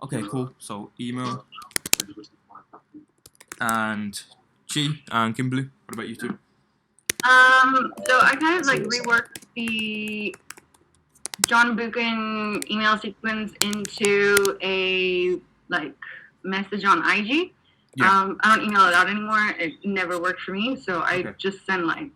Okay, cool. So email and Chi and Kimberly. What about you two? So I kind of like reworked the John Buchan email sequence into a like message on IG. Yeah. I don't email it out anymore. It never worked for me, so I Okay. just send like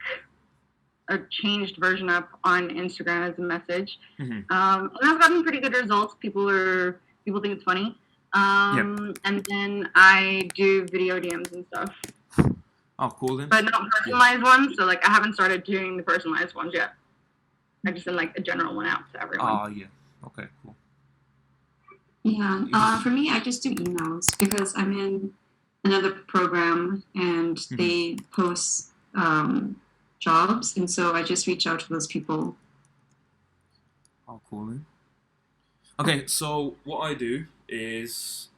a changed version up on Instagram as a message. And I've gotten pretty good results. People think it's funny. And then I do video DMs and stuff. Oh, cool then. But not personalized ones. So like I haven't started doing the personalized ones yet. I just send like a general one out to everyone. Oh yeah. Okay, cool. Yeah. For me, I just do emails because I'm in another program and they post jobs, and so I just reach out to those people. Oh, cool then. Okay, so what I do is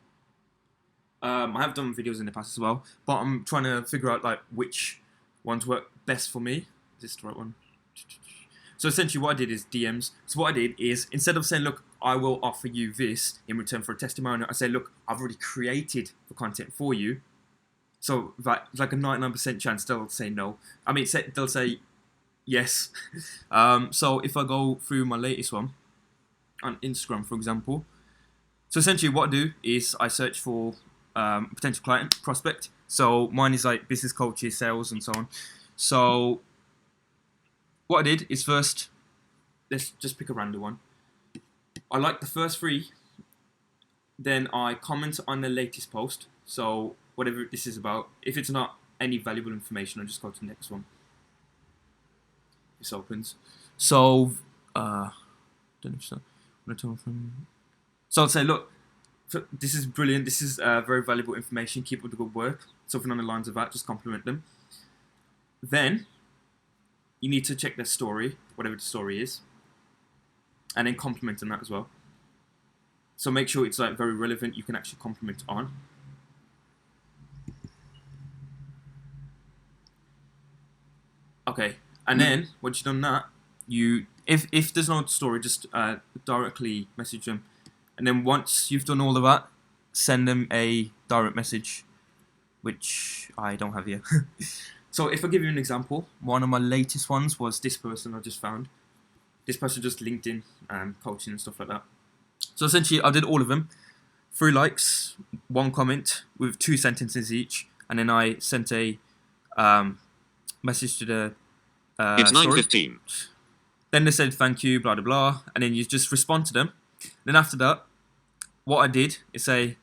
I have done videos in the past as well, but I'm trying to figure out like which ones work best for me. Is this the right one? So essentially what I did is DMs. So what I did is, instead of saying, look, I will offer you this in return for a testimonial, I say, look, I've already created the content for you. So that, like a 99% chance they'll say no. I mean, they'll say yes. So if I go through my latest one on Instagram, for example, so essentially what I do is I search for potential client, prospect. So mine is like business coaches, sales, and so on. So what I did is first, let's just pick a random one. I like the first 3. Then I comment on the latest post. So whatever this is about. If it's not any valuable information, I'll just go to the next one. This opens. So, don't know if so. So I'll say, look, this is brilliant. This is very valuable information. Keep up the good work. Something on the lines of that. Just compliment them. Then you need to check their story, whatever the story is, and then compliment on that as well. So make sure it's like very relevant. You can actually compliment on. Okay, and then once you've done that, if there's no story, just directly message them, and then once you've done all of that, send them a direct message, which I don't have here. So if I give you an example, one of my latest ones was this person I just found. This person just LinkedIn and coaching and stuff like that. So essentially, I did all of them. 3 likes, 1 comment with 2 sentences each, and then I sent a message to the it's 9:15. Then they said thank you, blah blah blah, and then you just respond to them. Then after that, what I did is say,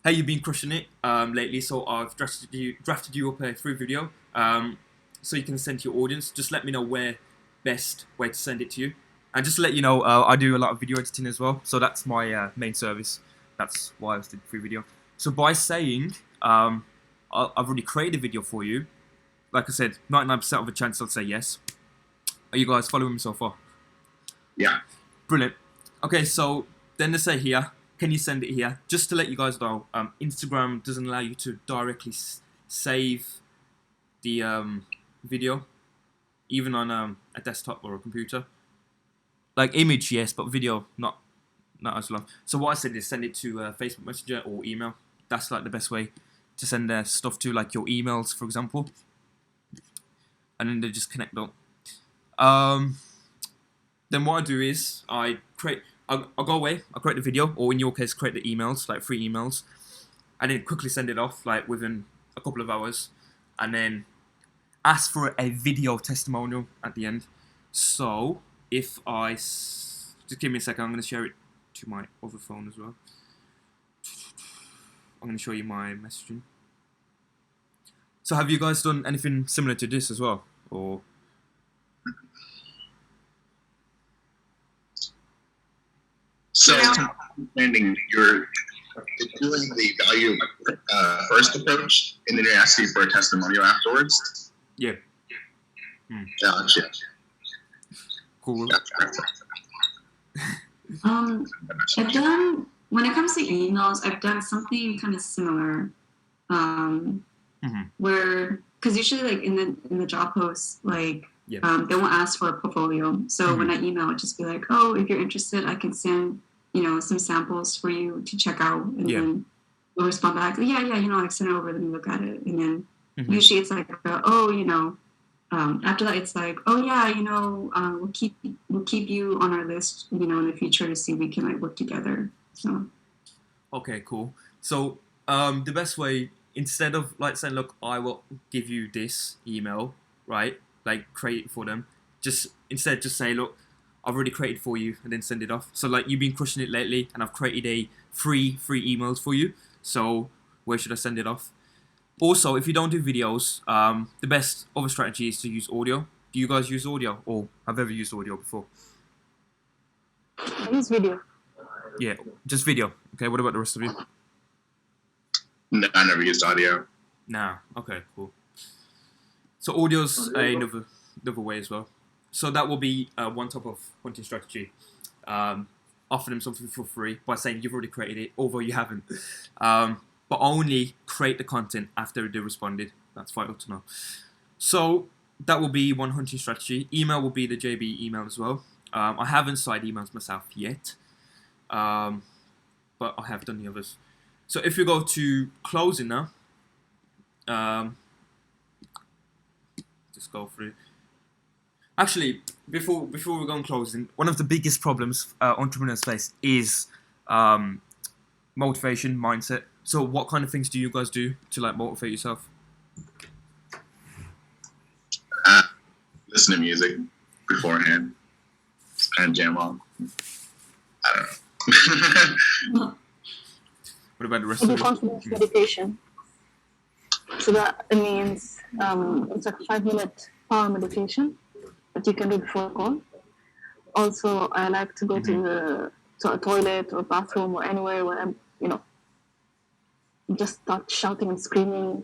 hey, you've been crushing it lately, so I've drafted you up a free video, so you can send to your audience. Just let me know best way to send it to you. And just to let you know, I do a lot of video editing as well, so that's my main service. That's why I did free video. So by saying I've already created a video for you, like I said, 99% of a chance I'll say yes. Are you guys following me so far? Yeah. Brilliant. Okay, so then they say here, can you send it here? Just to let you guys know, Instagram doesn't allow you to directly save the video, even on a desktop or a computer. Like image, yes, but video, not as long. So what I said is send it to Facebook Messenger or email. That's like the best way to send their stuff to, like your emails, for example. And then they just connect up. Then what I do is I'll go away, I'll create the video, or in your case, create the emails, like 3 emails, and then quickly send it off, like within a couple of hours, and then ask for a video testimonial at the end. So if just give me a second, I'm going to share it to my other phone as well. I'm going to show you my messaging. So have you guys done anything similar to this as well, or? So, understanding you're doing the value first approach, and then you're asking for a testimonial afterwards. Yeah. Gotcha. Cool. I've done, when it comes to emails, I've done something kind of similar. Where, because usually like in the job posts, like they won't ask for a portfolio. So when I email, it just be like, oh, if you're interested, I can send some samples for you to check out, and then we'll respond back. Yeah, like send it over, let me look at it, and then usually it's like, after that it's like, we'll keep you on our list, in the future to see if we can like work together. So. Okay, cool. So the best way, instead of like saying, look, I will give you this email, right? Like create it for them. Instead just say, look, I've already created for you, and then send it off. So like you've been crushing it lately, and I've created a free emails for you. So where should I send it off? Also, if you don't do videos, the best other strategy is to use audio. Do you guys use audio, or have ever used audio before? I use video. Yeah, just video. Okay, what about the rest of you? No, I never used audio. Nah, okay, cool. So audio's another way as well. So that will be one type of hunting strategy. Offer them something for free by saying you've already created it, although you haven't. But only create the content after they responded. That's vital to know. So that will be one hunting strategy. Email will be the JB email as well. I haven't started emails myself yet, but I have done the others. So if you go to closing now, just go through. Actually, before we go on closing, one of the biggest problems entrepreneurs face is motivation, mindset. So what kind of things do you guys do to like motivate yourself? Listen to music beforehand and jam on. I don't know. What about the rest I do of you? confidence meditation. So that it means it's like a 5-minute power meditation that you can do before a call. Also, I like to go to a toilet or bathroom or anywhere where I'm, just start shouting and screaming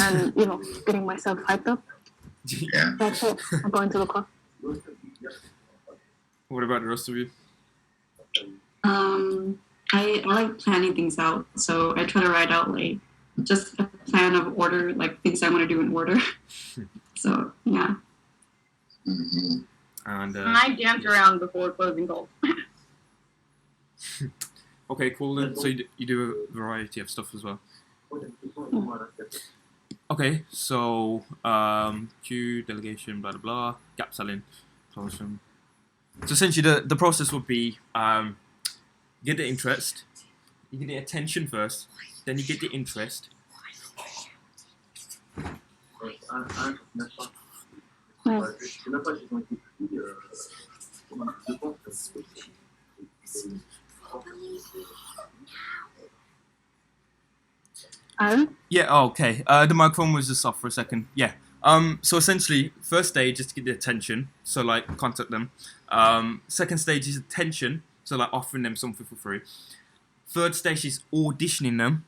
and, getting myself hyped up. Yeah. That's it. I'm going to the car. What about the rest of you? I like planning things out, so I try to write out like just a plan of order, like things I want to do in order. So yeah. Mm-hmm. And I dance around before closing calls. okay, cool then. So you do a variety of stuff as well. Okay, so queue, delegation, blah blah blah, gap selling, closing. So essentially, the process would be get the interest, you get the attention first, then you get the interest. Yeah, okay. The microphone was just off for a second. Yeah. So essentially, first stage is to get the attention, so like contact them. Second stage is attention, so like offering them something for free. Third stage is auditioning them,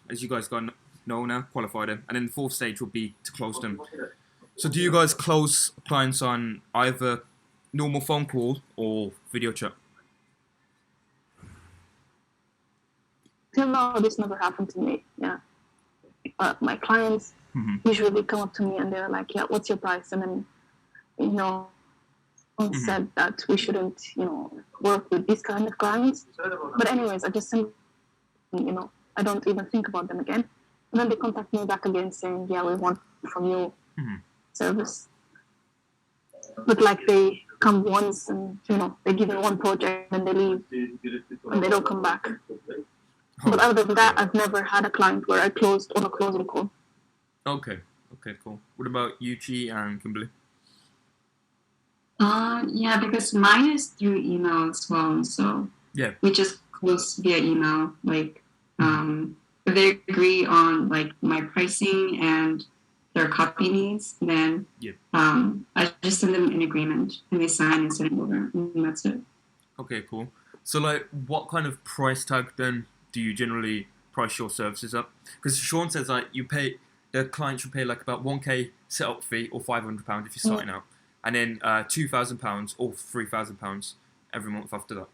as you guys got know now, qualify them. And then the fourth stage would be to close them. So do you guys close clients on either normal phone call or video chat? Till now, this never happened to me. Yeah. My clients usually come up to me and they're like, yeah, what's your price? And then, said that we shouldn't, work with these kind of clients. But anyways, I just simply, I don't even think about them again. And then they contact me back again saying, yeah, we want from you service. But like they come once and, they give me one project and they leave and they don't come back. But other than that, I've never had a client where I closed on a closing call. Okay, cool. What about you, Chi and Kimberly? Yeah, because mine is through email as well. So yeah, we just close via email. Like, if they agree on like my pricing and their copy needs, then I just send them an agreement and they sign and send it over, and that's it. Okay, cool. So like, what kind of price tag then do you generally price your services up? Because Sean says like the client should pay like about 1k setup fee or £500 if you're starting out, and then £2,000 or £3,000 every month after that.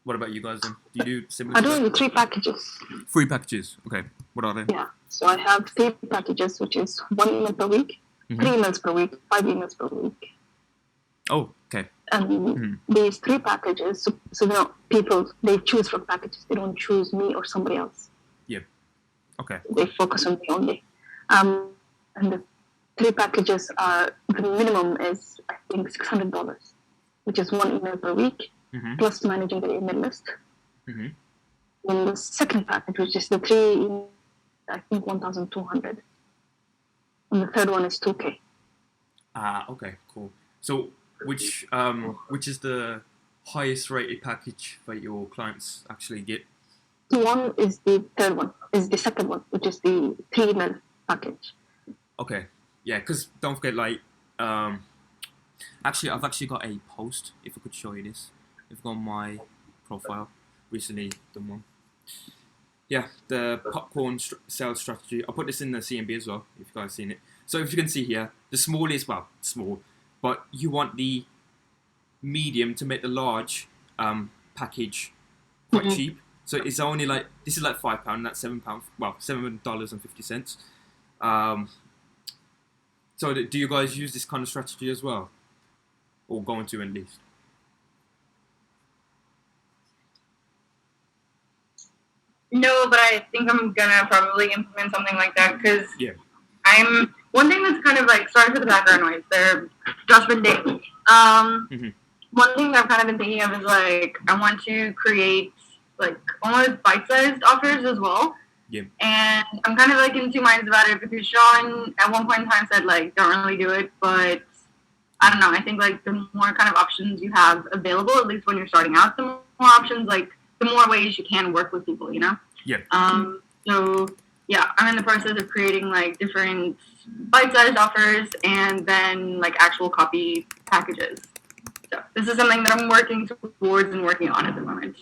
What about you guys then? Do you do similar? I do 3 packages. 3 packages. Okay. What are they? Yeah. So I have 3 packages, which is 1 email per week, 3 emails per week, 5 emails per week. Oh, okay. And these 3 packages, so people, they choose from packages. They don't choose me or somebody else. Yeah. Okay. They focus on me only. And the 3 packages are, the minimum is, I think, $600, which is 1 email per week, plus managing the email list. Then the second package, which is the 3 emails, I think 1,200. And the third one is 2K. Okay, cool. So which is the highest rated package that your clients actually get? The one is the third one, is the second one, which is the 3 email package. Okay, yeah, because don't forget, like, actually, I've actually got a post, if I could show you this. I've got my profile, recently done one. Yeah, the popcorn sales strategy. I'll put this in the CMB as well, if you guys seen it. So if you can see here, the small is, well, small, but you want the medium to make the large package quite cheap. So it's only like, this is like £5, that's £7, well, $7.50. So do you guys use this kind of strategy as well? Or going to at least? No, but I think I'm gonna probably implement something like that because yeah. I'm one thing that's kind of like, sorry for the background noise. They're just been dating. One thing that I've kind of been thinking of is like I want to create like almost bite-sized offers as well. Yeah. And I'm kind of like in 2 minds about it because Sean at one point in time said like don't really do it, but I don't know. I think like the more kind of options you have available, at least when you're starting out, the more options, like the more ways you can work with people, you know? Yeah. So yeah, I'm in the process of creating like different bite-sized offers and then like actual copy packages. So this is something that I'm working towards and working on at the moment.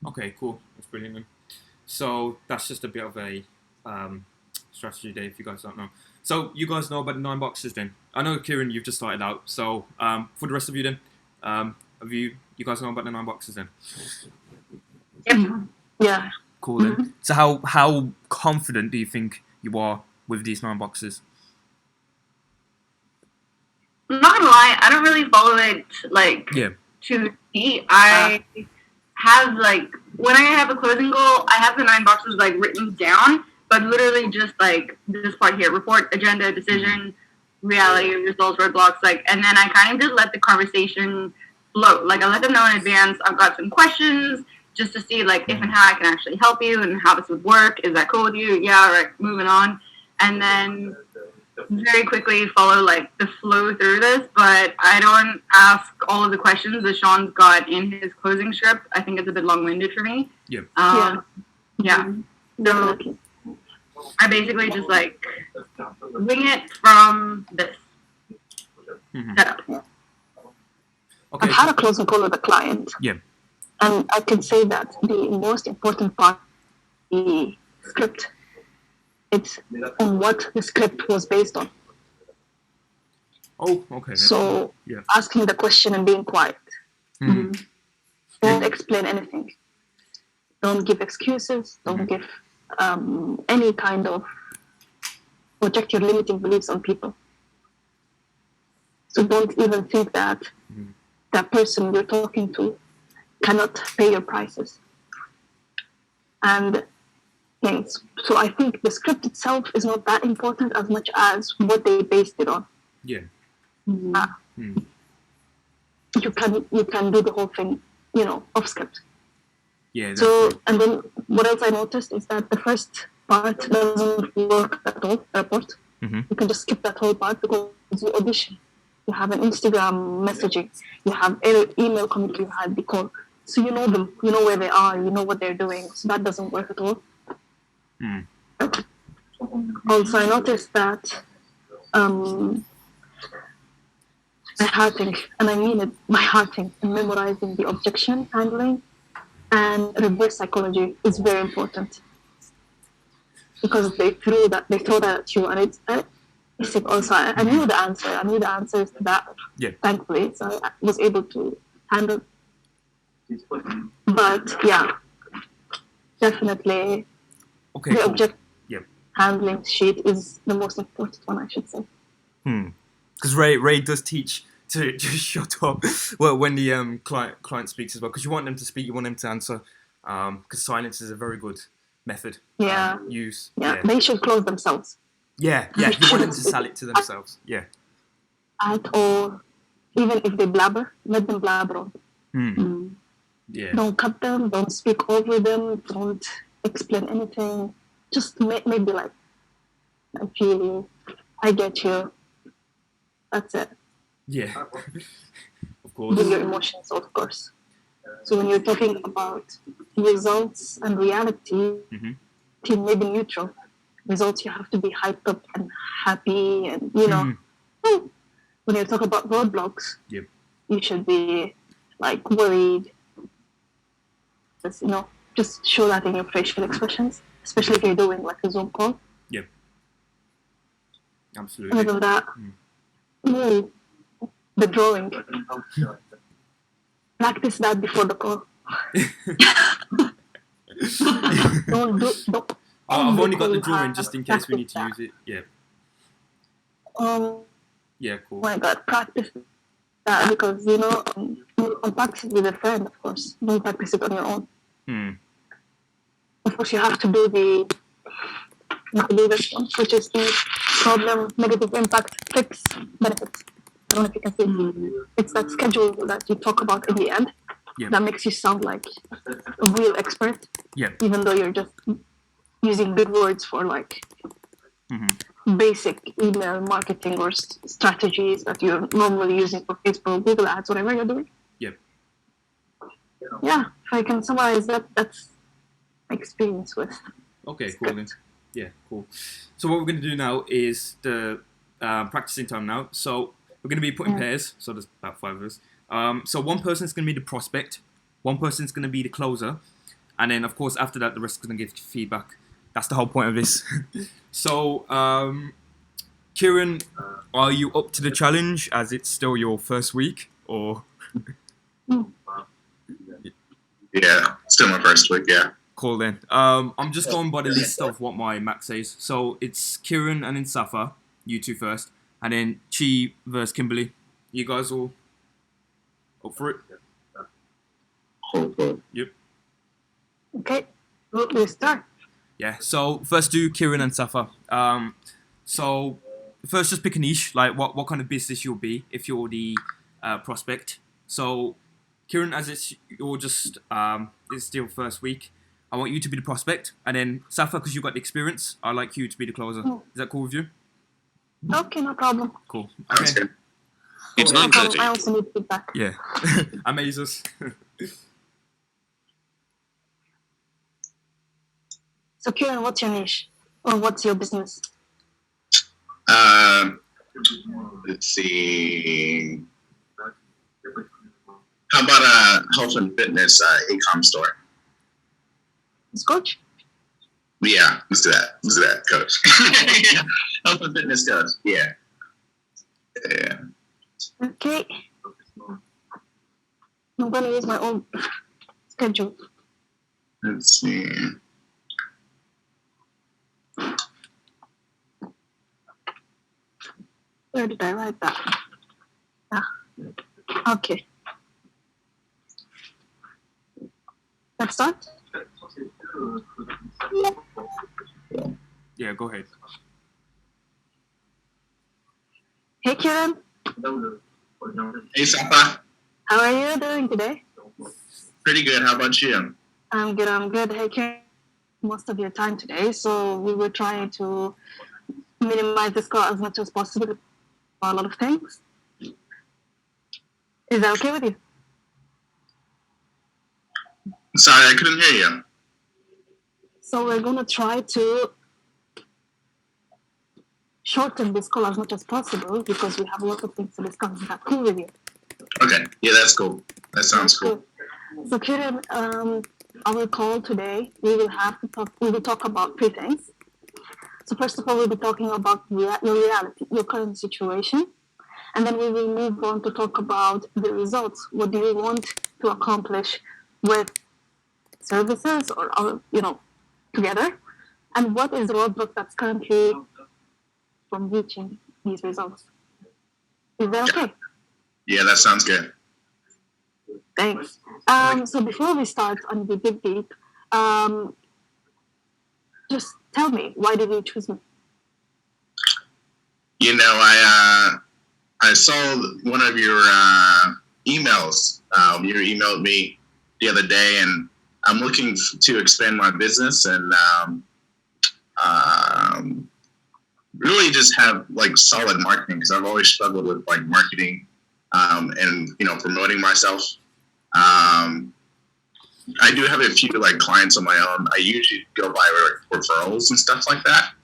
Okay, cool. That's brilliant, man. So that's just a bit of a strategy day if you guys don't know. So you guys know about the 9 boxes then. I know, Kieran, you've just started out. So for the rest of you then, have you guys know about the 9 boxes then? Yep. Yeah. Cool then. So how confident do you think you are with these 9 boxes? I'm not gonna lie, I don't really follow it like to the T. I have like when I have a closing goal, I have the 9 boxes like written down, but literally just like this part here: report, agenda, decision, reality, results, roadblocks. Like, and then I kind of just let the conversation flow. Like I let them know in advance. I've got some questions just to see like if and how I can actually help you and how this would work. Is that cool with you? Yeah, all right, moving on. And then very quickly follow like the flow through this, but I don't ask all of the questions that Sean's got in his closing script. I think it's a bit long-winded for me. Yeah. Yeah. So I basically just like wing it from this setup. Okay. I've had a closing call with a client. Yeah. And I can say that the most important part of the script, it's on what the script was based on. Oh, okay. So asking the question and being quiet. Don't explain anything. Don't give excuses. Don't give any kind of project your limiting beliefs on people. So don't even think that that person you're talking to cannot pay your prices. And things. So I think the script itself is not that important as much as what they based it on. Yeah. You can do the whole thing, off script. Yeah. So and then what else I noticed is that the first part doesn't work at all. The report. You can just skip that whole part because you audition. You have an Instagram messaging. You have email communication. You have the call. So you know them. You know where they are. You know what they're doing. So that doesn't work at all. Also, I noticed that by hearting, and I mean it, by hearting and memorizing the objection handling and reverse psychology is very important because they throw that at you, and it's also I knew the answer. I knew the answers to that. Yeah. Thankfully, so I was able to handle. But yeah, definitely. Okay. The object Yep. handling sheet is the most important one, I should say. Because Ray does teach to just shut up. Well, when the client speaks as well, because you want them to speak, you want them to answer. Because silence is a very good method. Yeah. Use. Yeah. They should close themselves. Yeah. You want them to sell it to themselves. Yeah. At all, even if they blabber, let them blabber on. Yeah. Don't cut them. Don't speak over them. Don't explain anything. Just maybe like, I feel you. I get you. That's it. Yeah. Of course. With your emotions, of course. So when you're talking about results and reality, maybe neutral. Results, you have to be hyped up and happy, and when you talk about roadblocks, you should be like worried. Just show that in your facial expressions, especially if you're doing like a Zoom call. Yep. Absolutely. Other than that, the drawing. Practice that before the call. Don't. I've only got the drawing just in case we need to use it. Yeah. Yeah, cool. Oh my God, practice that because don't practice it with a friend, of course. Don't practice it on your own. Of course, you have to do this one, which is the problem, negative impact, fix, benefits. I don't know if you can see it. It's that schedule that you talk about in the end that makes you sound like a real expert, even though you're just using big words for like basic email marketing or strategies that you're normally using for Facebook, Google Ads, whatever you're doing. Yeah, if I can summarize that, that's my experience with. Okay, cool then. Yeah, cool. So what we're going to do now is the practicing time now. So we're going to be put in pairs. So there's about 5 of us. So one person's going to be the prospect. One person's going to be the closer. And then, of course, after that, the rest is going to give feedback. That's the whole point of this. So, Kieran, are you up to the challenge as it's still your first week? Or? Yeah, still my first week, yeah. Cool then. I'm just going by the list of what my map says. So it's Kieran and then Safa, you two first, and then Chi versus Kimberly. You guys all up for it? Yep. Okay, let's start. Yeah, so first do Kieran and Safa. So first just pick a niche, like what kind of business you'll be if you're the prospect. So Kieran, as it's you're just it's still first week, I want you to be the prospect, and then Safa, because you've got the experience, I'd like you to be the closer. Is that cool with you? Okay, no problem. Cool. Okay. It's not good. I also need feedback. Yeah. Amazes. So Kieran, what's your niche? Or what's your business? Let's see. How about a health and fitness e-com store? It's coach? Yeah, let's do that. Let's do that, coach. Health and fitness coach. Yeah. Yeah. Okay. I'm going to use my own schedule. Let's see. Where did I write that? Okay. Let's start? Yeah, go ahead. Hey, Kieran. Hey, Safa. How are you doing today? Pretty good. How about you? I'm good. Hey, Kieran. Most of your time today, so we were trying to minimize the score as much as possible for a lot of things. Is that okay with you? Sorry, I couldn't hear you. So we're going to try to shorten this call as much as possible because we have a lot of things to discuss. Is that cool with you? Okay. Yeah, that's cool. That sounds cool. So Kieran, our call today, we will talk about 3 things. So first of all, we'll be talking about your reality, your current situation. And then we will move on to talk about the results. What do you want to accomplish with services or together? And what is the roadblock that's currently from reaching these results? Is that okay? Yeah, that sounds good. Thanks. So before we start on the dig deep, just tell me, why did you choose me? You know, I saw one of your emails. You emailed me the other day, and I'm looking to expand my business and really just have like solid marketing, because I've always struggled with like marketing and promoting myself. I do have a few like clients on my own. I usually go by like referrals and stuff like that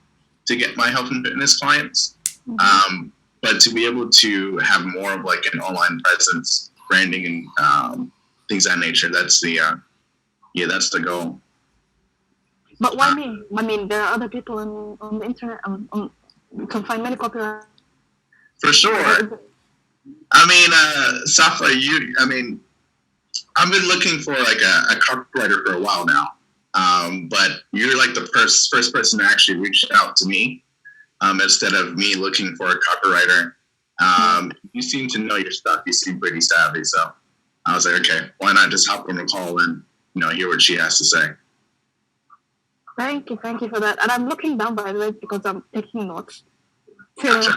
to get my health and fitness clients. Mm-hmm. But to be able to have more of like an online presence, branding, and things of that nature, that's the goal. But why me? I mean, there are other people on the internet. You can find many copywriters. For sure. I mean, Safa, I've been looking for like a copywriter for a while now. But you're like the first person to actually reach out to me, instead of me looking for a copywriter. You seem to know your stuff. You seem pretty savvy. So I was like, okay, why not just hop on a call and, hear what she has to say. Thank you for that. And I'm looking down, by the way, because I'm taking notes. Gotcha.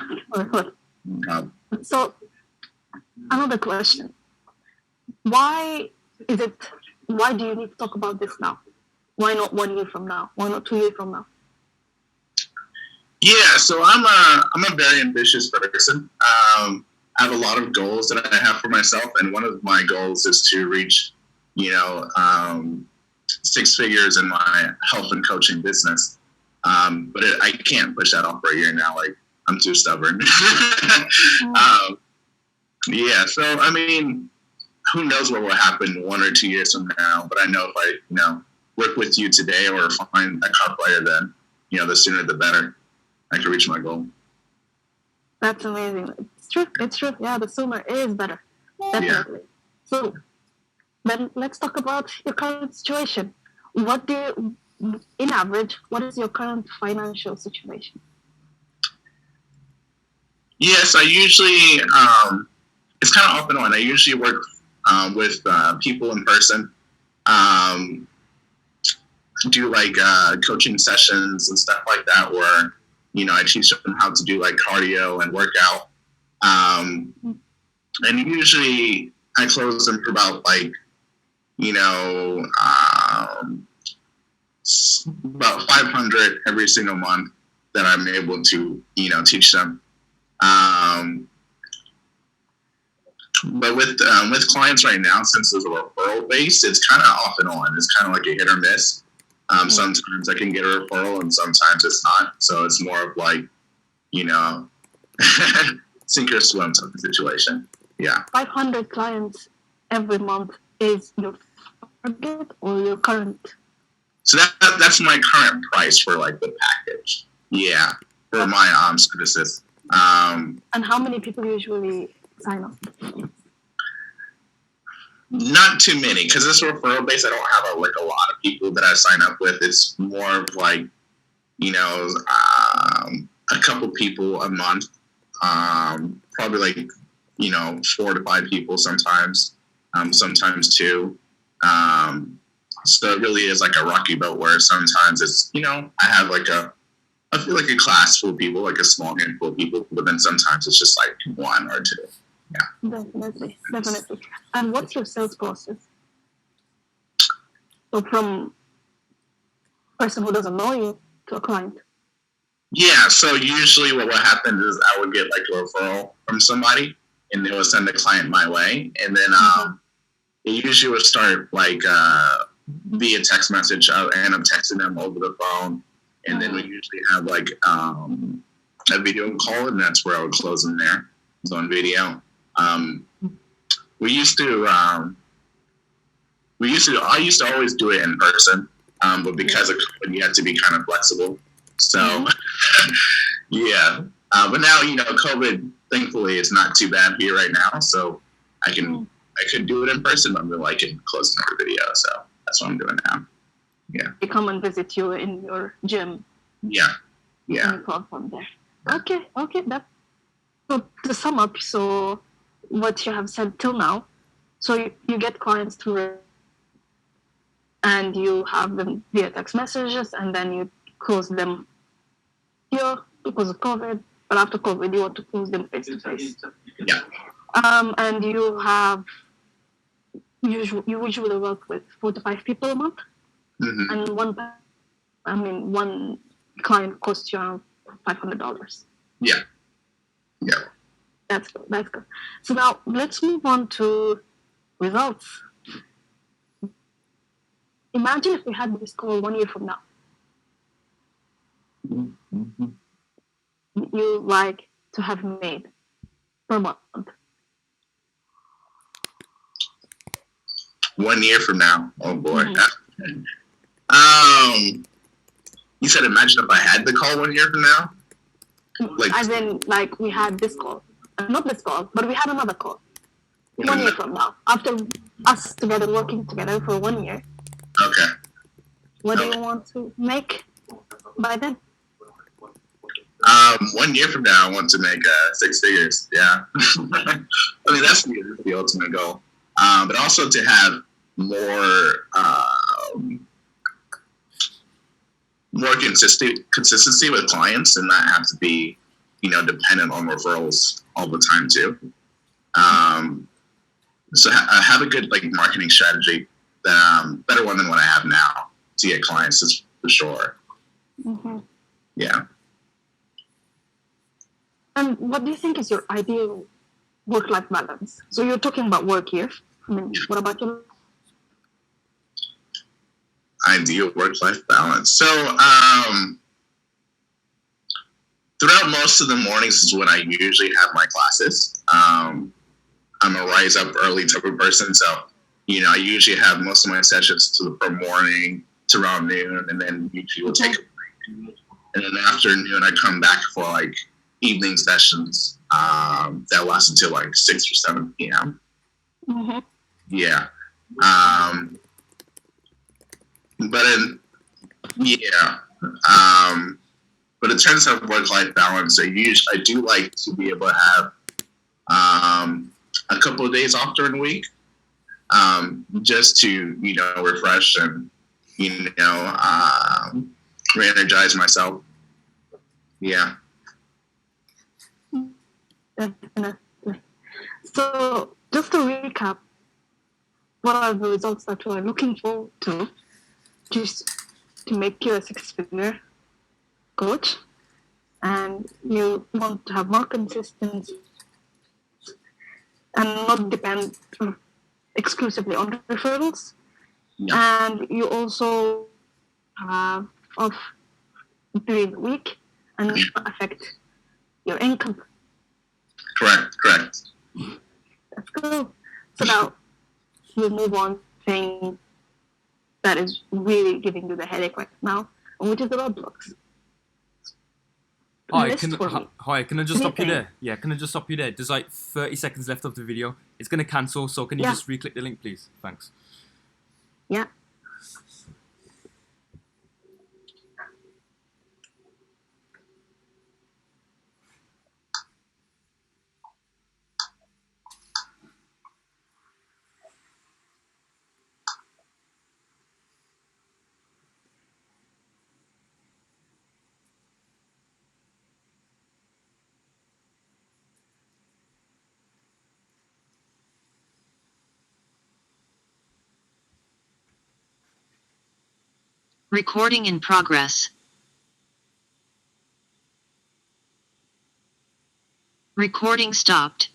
So, another question. Why do you need to talk about this now? Why not 1 year from now? Why not 2 years from now? Yeah, so I'm a very ambitious person. I have a lot of goals that I have for myself, and one of my goals is to reach, 6 figures in my health and coaching business. But I can't push that off for a year now. Like, I'm too stubborn. Yeah, so I mean, who knows what will happen 1 or 2 years from now? But I know if I, work with you today or find a copywriter, then, the sooner the better I can reach my goal. That's amazing. It's true. Yeah, the sooner is better. Definitely. Yeah. So then let's talk about your current situation. In average, what is your current financial situation? Yes, I usually, it's kind of off and on. I usually work with people in person, do like coaching sessions and stuff like that, where, I teach them how to do like cardio and workout. And usually I close them for about like, about 500 every single month that I'm able to, teach them. But with clients right now, since it's a referral based, it's kind of off and on. It's kind of like a hit or miss. Sometimes I can get a referral and sometimes it's not. So it's more of like, sink or swim type of situation. Yeah. 500 clients every month is your target or your current? So that's my current price for like the package. Yeah. For my services. And how many people usually sign up? Not too many, because it's referral based. I don't have a lot of people that I sign up with. It's more of like, a couple people a month. Probably like, 4 to 5 people sometimes. Sometimes 2. So it really is like a rocky boat where sometimes it's, I have I feel like a class full of people, like a small handful of people, but then sometimes it's just like 1 or 2. Yeah. Definitely. And what's your sales process? So from a person who doesn't know you to a client. Yeah, so usually what will happen is I would get like a referral from somebody and they will send the client my way. And then it usually would start like via text message, and I'm texting them over the phone. And then we usually have like a video call, and that's where I would close them there. It's on video. I used to always do it in person, but because of COVID, you have to be kind of flexible. So, yeah. But now, COVID, thankfully, is not too bad here right now. So I could do it in person, but I'm really liking closing over video. So that's what I'm doing now. Yeah. They come and visit you in your gym. Yeah. And you call from there. Okay. So to sum up, so what you have said till now. So you get clients through, and you have them via text messages, and then you close them here because of COVID. But after COVID, you want to close them face to face. Yeah. And you have you usually work with 4 to 5 people a month, and one client costs you around $500. Yeah. Yeah. That's good. That's good. So now let's move on to results. Imagine if we had this call 1 year from now. You like to have made per month. 1 year from now. Oh boy. You said imagine if I had the call 1 year from now? Like, as in, like, we had this call. Not this call, but we had another call. 1 year from now. After us together, working together for 1 year. Okay. What do you want to make by then? 1 year from now, I want to make 6 figures. Yeah. I mean, that's the ultimate goal. But also to have more consistency with clients and not have to be, dependent on referrals all the time too. So have a good marketing strategy, better one than what I have now to get clients, is for sure. Yeah. And what do you think is your ideal work-life balance? So you're talking about work here. I mean, what about your ideal work-life balance? So throughout most of the mornings is when I usually have my classes. I'm a rise up early type of person, so I usually have most of my sessions per morning to around noon, and then usually we'll take a break. And then afternoon I come back for evening sessions that last until 6 or 7 p.m. Yeah. But in terms of work-life balance, I do like to be able to have a couple of days off during the week, just to refresh and re-energize myself. Yeah. Definitely. So just to recap, what are the results that you are looking forward to, just to make you a 6-figure coach, and you want to have more consistency and not depend exclusively on referrals. Yeah. And you also have off during the week and not affect your income. Correct. That's cool. So now we'll move on to thing that is really giving you the headache right now, which is the roadblocks. Hi, can I just stop you there? Yeah, can I just stop you there? There's 30 seconds left of the video. It's going to cancel, so can you just re-click the link, please? Thanks. Yeah. Recording in progress. Recording stopped.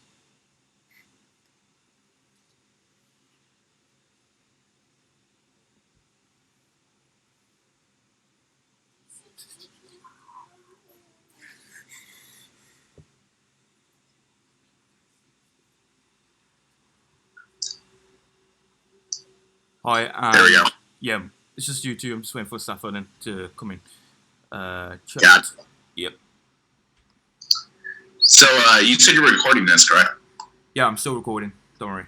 Hi. There we go. Yeah, it's just you two. I'm just waiting for Safa then to come in. Check. Got it. Yep. So you said you're recording this, correct? Yeah, I'm still recording. Don't worry.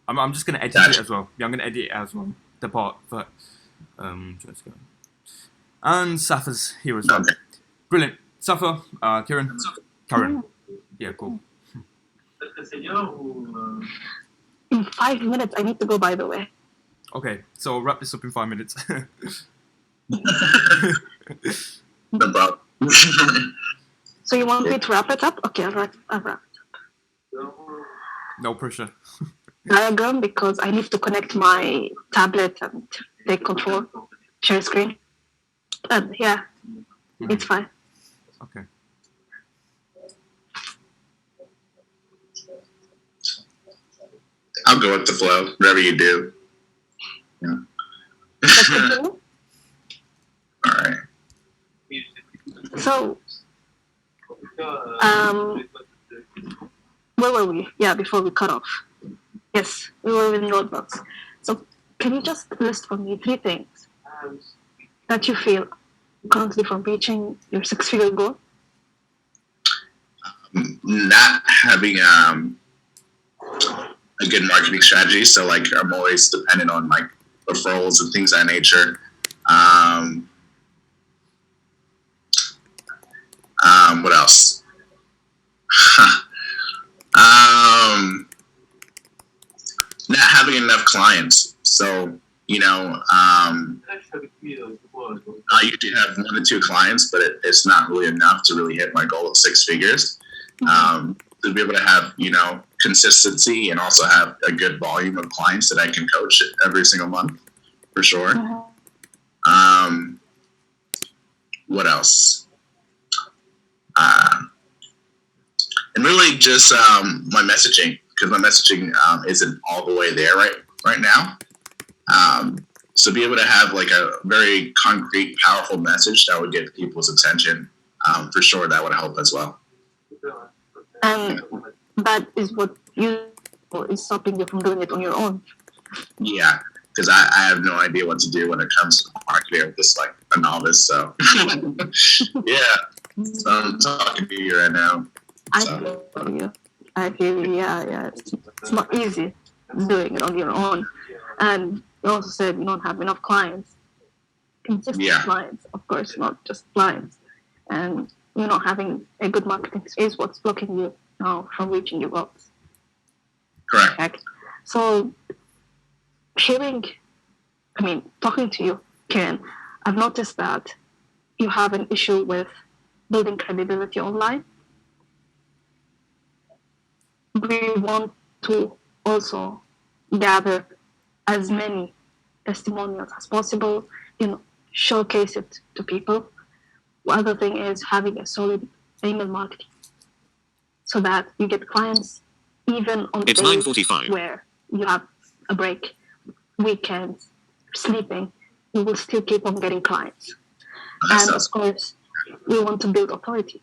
I'm just gonna edit it as well. Yeah, I'm gonna edit it as well. The part, but let's go. And Safa's here as well. Okay. Brilliant. Safa, Karen. Yeah, cool. In 5 minutes, I need to go, by the way. Okay, so I'll wrap this up in 5 minutes. No problem. So you want me to wrap it up? Okay, I'll wrap it. No pressure. Diagram, because I need to connect my tablet and take control, share screen. And yeah, it's fine. Okay. I'll go with the flow, whatever you do. Yeah. Let's continue. All right. So, where were we? Yeah, before we cut off. Yes, we were in roadblocks. So, can you just list for me 3 things that you feel currently from reaching your 6-figure goal? Not having a good marketing strategy, so like I'm always dependent on like referrals and things of that nature. What else? Not having enough clients. So, you know, I usually have 1 to 2 clients, but it's not really enough to really hit my goal of 6 figures. To be able to have, you know, consistency and also have a good volume of clients that I can coach every single month, for sure. What else? And really just my messaging, because my messaging isn't all the way there right now. So be able to have like a very concrete, powerful message that would get people's attention, for sure, that would help as well. And that is what is stopping you from doing it on your own. Yeah, because I have no idea what to do when it comes to marketing. I'm just like a novice, so yeah. So I'm talking to you right now. So. I feel you. Yeah. It's not easy doing it on your own. And you also said you don't have enough clients. Consistent clients, of course, not just clients. And you not having a good marketing is what's blocking you now from reaching your goals. Correct. So talking to you, Karen, I've noticed that you have an issue with building credibility online. We want to also gather as many testimonials as possible, showcase it to people. The other thing is having a solid email marketing so that you get clients even on the days where you have a break, weekends, sleeping, you will still keep on getting clients. And of course, we want to build authority.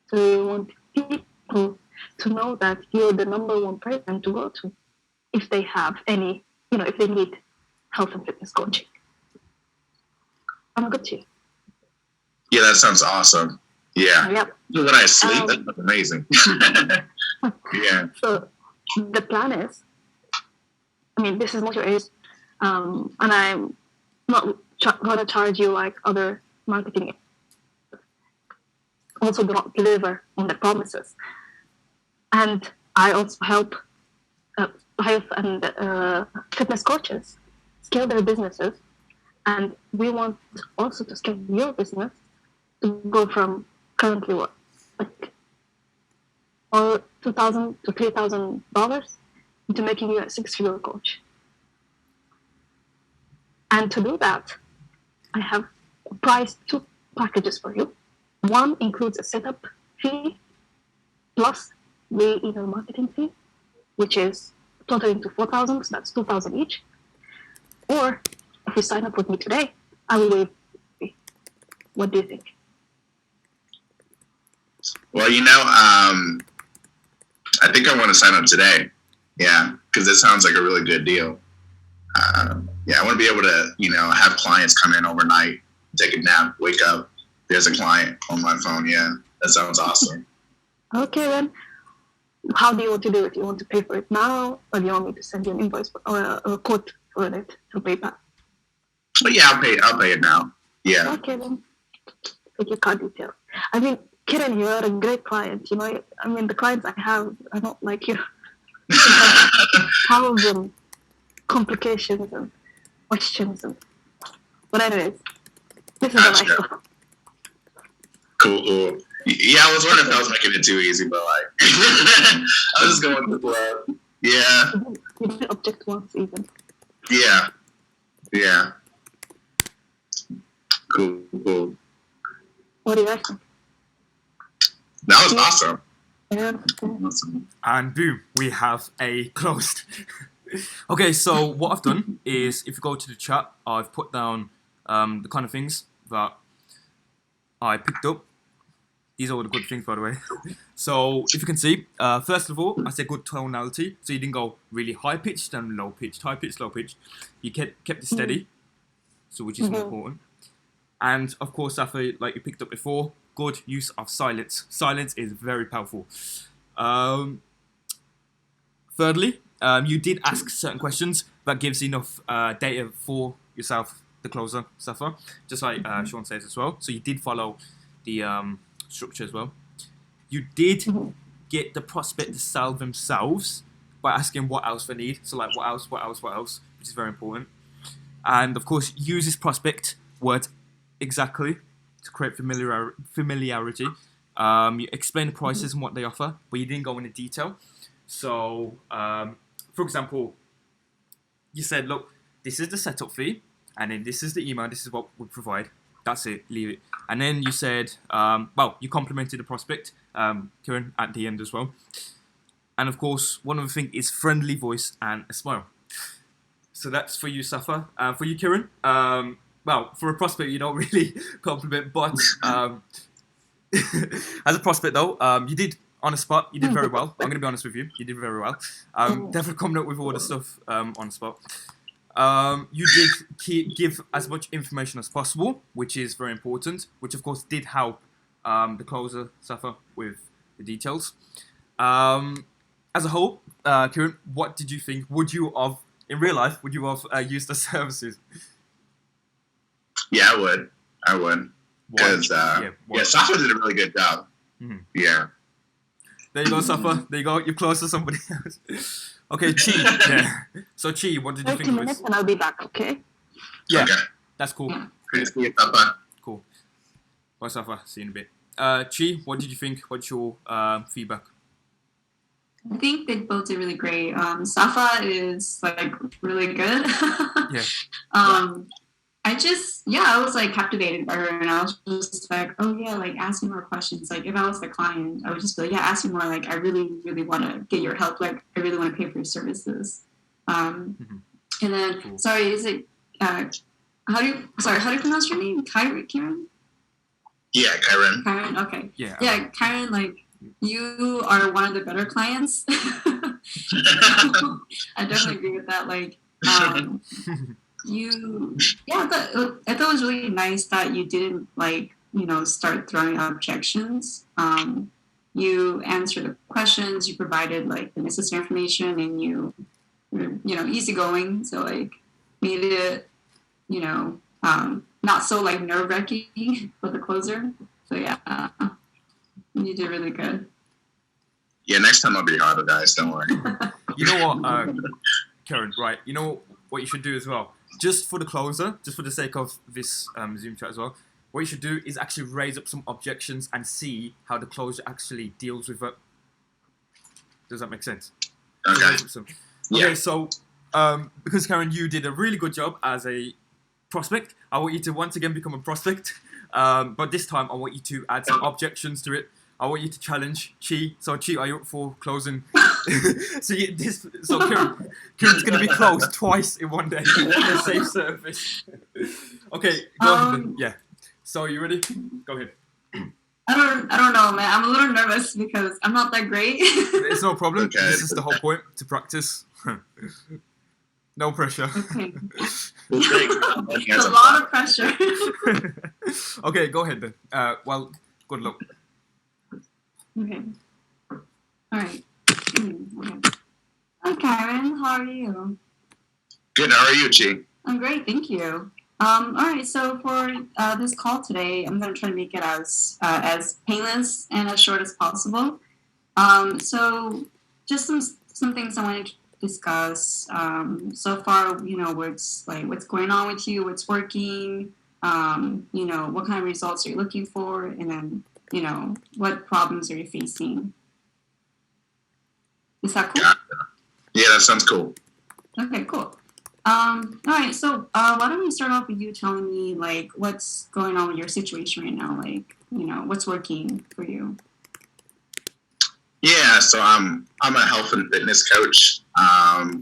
So we want people to know that you're the number 1 person to go to if they have any, if they need health and fitness coaching. I'm good to you. Yeah, that sounds awesome. Yeah. Yep. When I sleep, that's amazing. Yeah. So the plan is, this is not your age, and I'm not going to charge you like other marketing. Also do not deliver on the promises. And I also help health and fitness coaches scale their businesses. And we want also to scale your business to go from currently or $2,000 to $3,000 into making you a 6-figure coach. And to do that, I have priced 2 packages for you. One includes a setup fee plus the email marketing fee, which is totaling to $4,000, so that's $2,000 each. Or if you sign up with me today, I will waive the fee. What do you think? Well, I think I want to sign up today. Yeah, because it sounds like a really good deal. I want to be able to, have clients come in overnight, take a nap, wake up. There's a client on my phone. Yeah, that sounds awesome. Okay, then. How do you want to do it? Do you want to pay for it now, or do you want me to send you an invoice or a quote for it through PayPal? But yeah, I'll pay it now. Yeah. Okay, then. Take your card details. Kiran, you are a great client. You know, I mean, the clients I have are not like you. Thousand complications and questions. But anyways, this is the life. Cool. Yeah, I was wondering if I was making it too easy, but like, I was just going with the flow. Yeah. You didn't object once even. Yeah. Cool. What do you reckon? That was awesome. Yeah. And boom, we have a closed. Okay, so what I've done is, if you go to the chat, I've put down the kind of things that I picked up. These are all the good things, by the way. So, if you can see, first of all, I said good tonality. So you didn't go really high-pitched and low-pitched, high-pitched, low-pitched. You kept it steady, so which is more important. And, of course, Safa, like you picked up before, good use of silence. Silence is very powerful. Thirdly, you did ask certain questions that gives enough data for yourself, the closer, Safa, just like Sean says as well. So you did follow the structure as well. You did get the prospect to sell themselves by asking what else they need. So like what else, which is very important. And of course, use this prospect word exactly to create familiarity. You explain the prices and what they offer, but you didn't go into detail. So, for example, you said, look, this is the setup fee, and then this is the email, this is what we provide. That's it, leave it. And then you said, well, you complimented the prospect, Kieran, at the end as well. And of course, one of the things is friendly voice and a smile. So that's for you, Safa. For you, Kieran, well, for a prospect, you don't really compliment, but as a prospect, though, you did, on the spot, you did very well. I'm going to be honest with you. You did very well. Definitely coming up with all the stuff on the spot. You did give as much information as possible, which is very important, which of course did help the closer suffer with the details. As a whole, Kieran, what did you think? Would you have, in real life, would you have used the services? Yeah, I would. Because, Safa did a really good job. Mm-hmm. Yeah. There you go, Safa. There you go. You're close to somebody else. Okay, Chi. Yeah. So, Chi, what did you think of 30 minutes and I'll be back, okay? Yeah, okay. That's cool. Good to see you, Safa. Cool. Bye, Safa. See you in a bit. Chi, what did you think? What's your feedback? I think they both did really great. Safa is like really good. Yeah. I was like captivated by her, and I was just like, oh yeah, like ask me more questions. Like if I was the client, I would just be like, yeah, ask me more. Like I really, really want to get your help. Like I really want to pay for your services. And then, cool. Sorry, is it how do you pronounce your name? Karen? Yeah, Karen. Karen, okay. Yeah. Karen, like you are one of the better clients. I definitely agree with that. Like, I thought it was really nice that you didn't start throwing out objections. You answered the questions, you provided like the necessary information, and you were, easygoing. So like made it, not so like nerve-wracking for the closer. So yeah, you did really good. Yeah, next time I'll be harder, guys. Don't worry. You know what, Karen, right? You know what you should do as well? Just for the closer, just for the sake of this Zoom chat as well, what you should do is actually raise up some objections and see how the closer actually deals with it. Does that make sense? Okay. Okay, so because Karen, you did a really good job as a prospect, I want you to once again become a prospect. But this time, I want you to add some objections to it. I want you to challenge Chi. So, Chi, are you up for closing? So Kieran's going to be closed twice in one day in a safe service. Okay, go ahead then. Yeah. So, are you ready? Go ahead. I don't know, man. I'm a little nervous because I'm not that great. It's no problem. Okay. This is the whole point, to practice. No pressure. Okay. It's It's a lot of pressure. Okay, go ahead then. Well, good luck. Okay. All right. Okay. Hi, Karen. How are you? Good. How are you, Chi? I'm great, thank you. All right. So for this call today, I'm going to try to make it as painless and as short as possible. So just some things I wanted to discuss. So far, what's going on with you, what's working, what kind of results are you looking for, and then, what problems are you facing? Is that cool? Yeah, that sounds cool. Okay, cool. All right, so why don't we start off with you telling me, like, what's going on with your situation right now? Like, what's working for you? Yeah, so I'm a health and fitness coach. I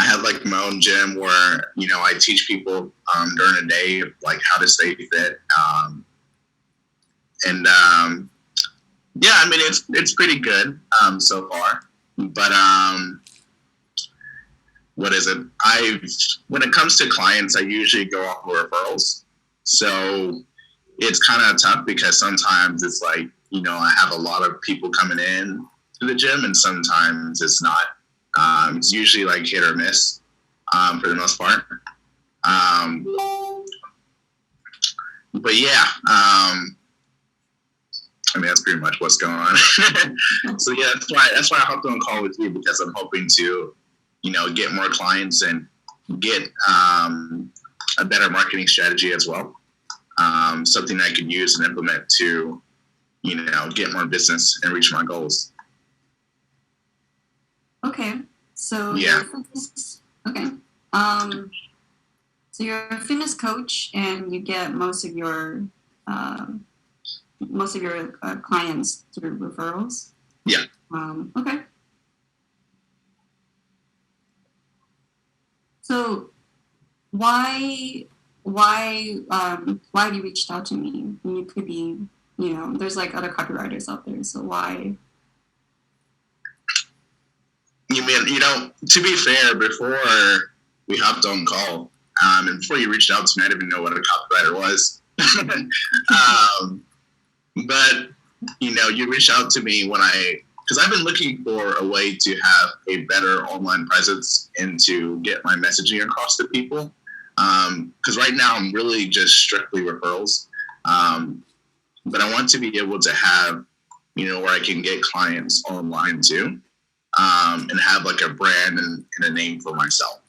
have like my own gym where I teach people during the day like how to stay fit. Yeah, I mean it's pretty good so far. But what is it? When it comes to clients, I usually go off of referrals. So it's kind of tough because sometimes it's like I have a lot of people coming in to the gym, and sometimes it's not. It's usually like hit or miss for the most part. But yeah, I mean that's pretty much what's going on. So yeah, that's why I hopped on a call with you, because I'm hoping to, get more clients and get a better marketing strategy as well. Something I can use and implement to, get more business and reach my goals. Okay. So yeah. Okay. So you're a fitness coach, and you get most of your clients through referrals. Yeah. Okay. So why have you reached out to me? I mean, you could be, there's like other copywriters out there. So why? You mean, to be fair, before we hopped on call, and before you reached out to me, I didn't even know what a copywriter was. But, you reached out to me because I've been looking for a way to have a better online presence and to get my messaging across to people. Because right now I'm really just strictly referrals. But I want to be able to have, where I can get clients online too. And have like a brand and a name for myself.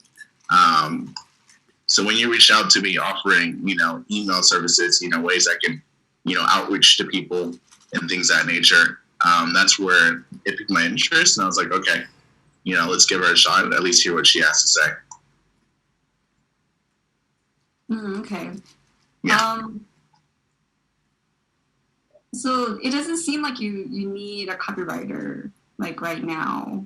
So when you reach out to me offering, email services, ways I can, outreach to people and things of that nature, that's where it piqued my interest. And I was like, okay, let's give her a shot and at least hear what she has to say. Okay. Yeah. So it doesn't seem like you need a copywriter like right now.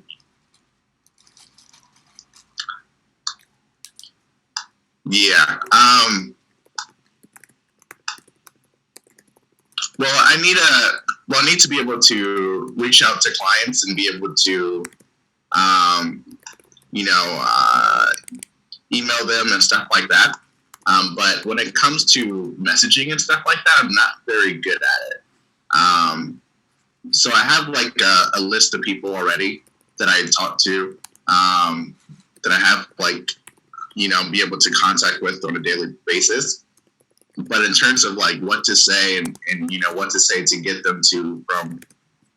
Yeah. Well, I need to be able to reach out to clients and be able to, email them and stuff like that. But when it comes to messaging and stuff like that, I'm not very good at it. So I have like a list of people already that I talk to, that I have like, be able to contact with on a daily basis. But in terms of like what to say and what to say to get them from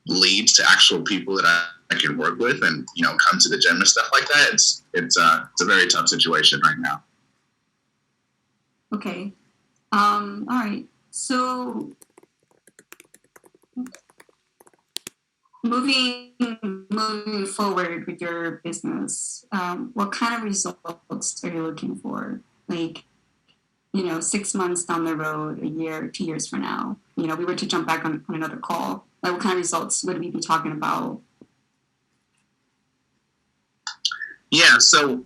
leads to actual people that I can work with and, come to the gym and stuff like that, it's a very tough situation right now. Okay. All right. So moving forward with your business, what kind of results are you looking for? Like, 6 months down the road, a year, 2 years from now, we were to jump back on another call. Like, what kind of results would we be talking about? Yeah. So,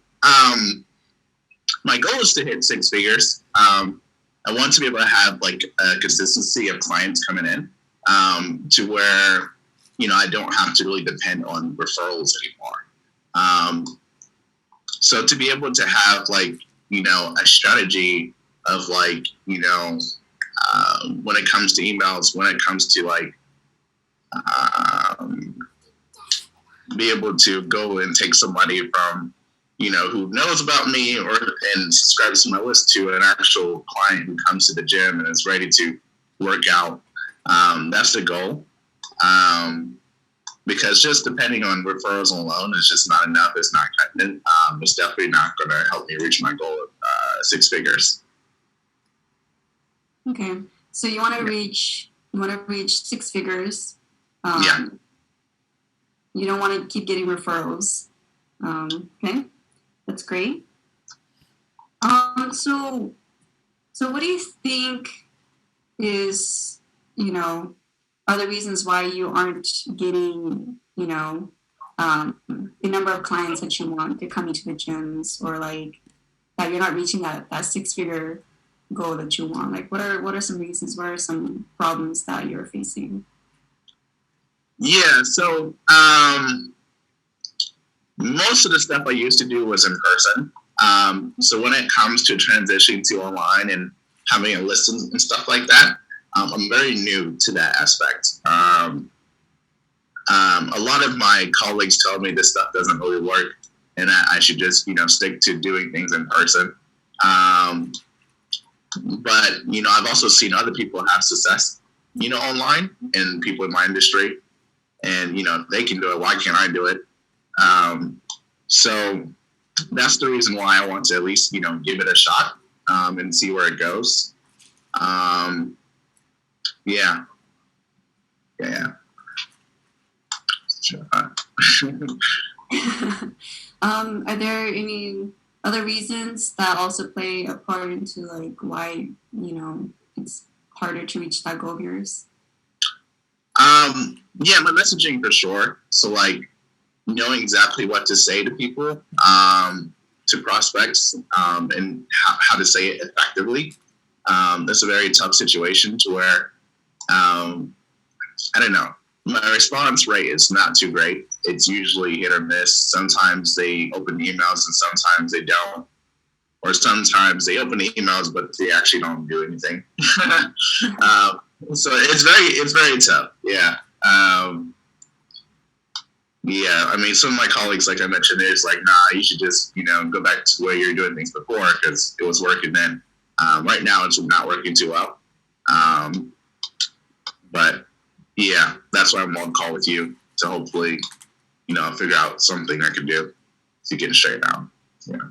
my goal is to hit 6 figures. I want to be able to have like a consistency of clients coming in, to where, I don't have to really depend on referrals anymore. So to be able to have like, a strategy of like, when it comes to emails, when it comes to like, be able to go and take somebody from, who knows about me and subscribes to my list to an actual client who comes to the gym and is ready to work out. That's the goal. Because just depending on referrals alone is just not enough. It's not cutting it. It's definitely not going to help me reach my goal of 6 figures. Okay, so you want to reach 6 figures. You don't want to keep getting referrals. Okay, that's great. So what do you think is, are the reasons why you aren't getting, the number of clients that you want to coming to the gyms, or like that you're not reaching that 6-figure goal that you want? Like, what are some reasons? What are some problems that you're facing? Yeah, so most of the stuff I used to do was in person. So when it comes to transitioning to online and having a list and stuff like that, I'm very new to that aspect. A lot of my colleagues tell me this stuff doesn't really work and that I should just, stick to doing things in person. But, I've also seen other people have success, online, and people in my industry. And, they can do it. Why can't I do it? So that's the reason why I want to at least, give it a shot and see where it goes. Yeah. Are there any other reasons that also play a part into like why, it's harder to reach that goal of yours? Yeah, my messaging for sure. So like knowing exactly what to say to people, to prospects, and how to say it effectively. That's a very tough situation to where, I don't know, my response rate is not too great. It's usually hit or miss. Sometimes they open emails and sometimes they don't. Or sometimes they open the emails, but they actually don't do anything. So it's very tough. Yeah. Yeah. I mean, some of my colleagues, like I mentioned, is like, nah, you should just, go back to where you're doing things before because it was working then. Right now it's not working too well. But yeah, that's why I'm on call with you to hopefully, figure out something I can do to get it straight out. Yeah.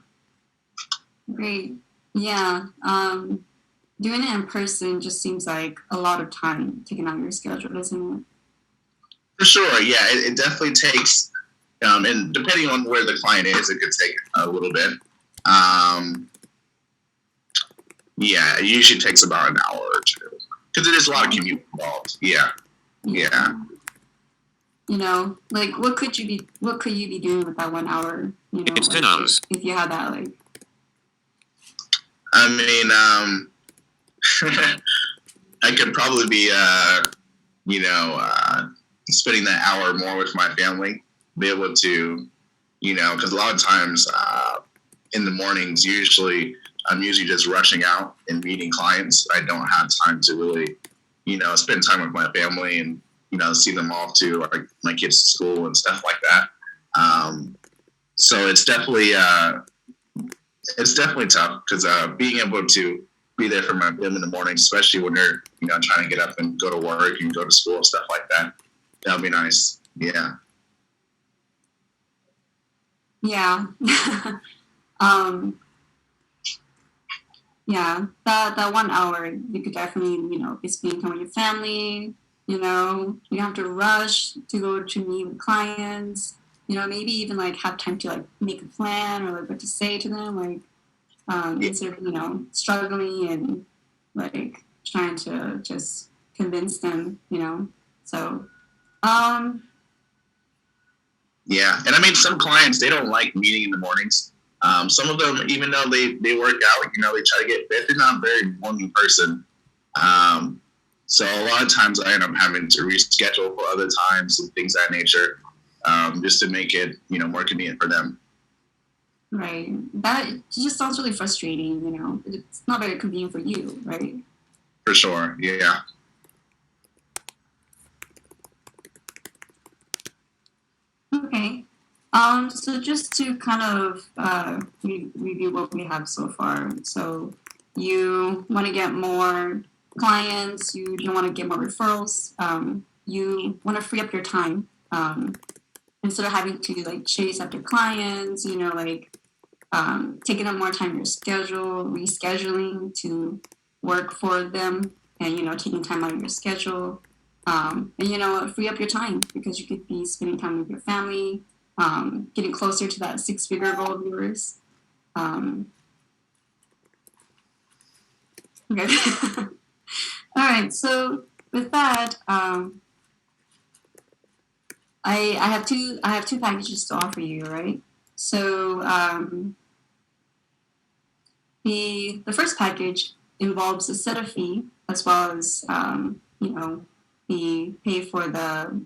Great. Yeah. Doing it in person just seems like a lot of time taken out of your schedule, doesn't it? For sure. Yeah, it definitely takes, and depending on where the client is, it could take a little bit. Yeah, it usually takes about an hour or two because it is a lot of commute involved. Yeah. Like what could you be doing with that 1 hour? It's 10 hours. If you had that, like. I mean, I could probably be, spending that hour more with my family, be able to, because a lot of times in the mornings, I'm usually just rushing out and meeting clients. I don't have time to really, spend time with my family and, see them off to like my kids' school and stuff like that. So it's definitely tough because being able to be there for my family in the morning, especially when they're, trying to get up and go to work and go to school and stuff like that. That would be nice. Yeah. Yeah. Yeah, that 1 hour, you could definitely, be spending time with your family, you don't have to rush to go to meet with clients, maybe even like have time to like make a plan or like what to say to them, like instead of, struggling and like trying to just convince them, so. Yeah, and I mean, some clients, they don't like meeting in the mornings. Some of them, even though they work out, they try to get fit, they're not a very morning person. So a lot of times I end up having to reschedule for other times and things of that nature, just to make it, more convenient for them. Right. That just sounds really frustrating, It's not very convenient for you, right? For sure, yeah. Okay. So just to kind of review what we have so far. So you want to get more clients, you want to get more referrals, you want to free up your time instead of having to like chase after clients, like taking up more time in your schedule, rescheduling to work for them, and taking time out of your schedule, and free up your time because you could be spending time with your family, getting closer to that 6-figure goal of yours. Okay. All right. So with that, I have two packages to offer you, right? So the first package involves a setup fee as well as the pay for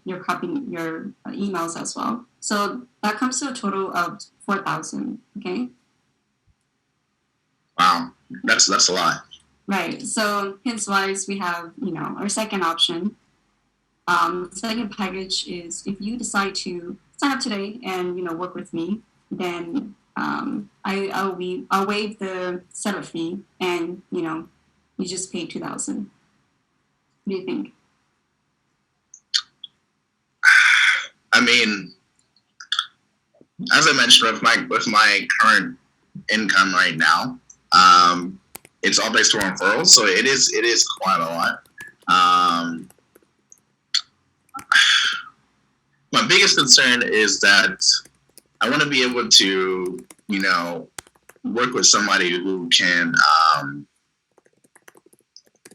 your emails as well. So that comes to a total of $4,000. Okay. Wow, that's a lot. Right. So hence wise we have our second option. The second package is if you decide to sign up today and work with me, then I'll waive the setup fee and you just pay $2,000. What do you think? I mean, as I mentioned, with my current income right now, it's all based on referrals, so it is quite a lot. My biggest concern is that I want to be able to, work with somebody who can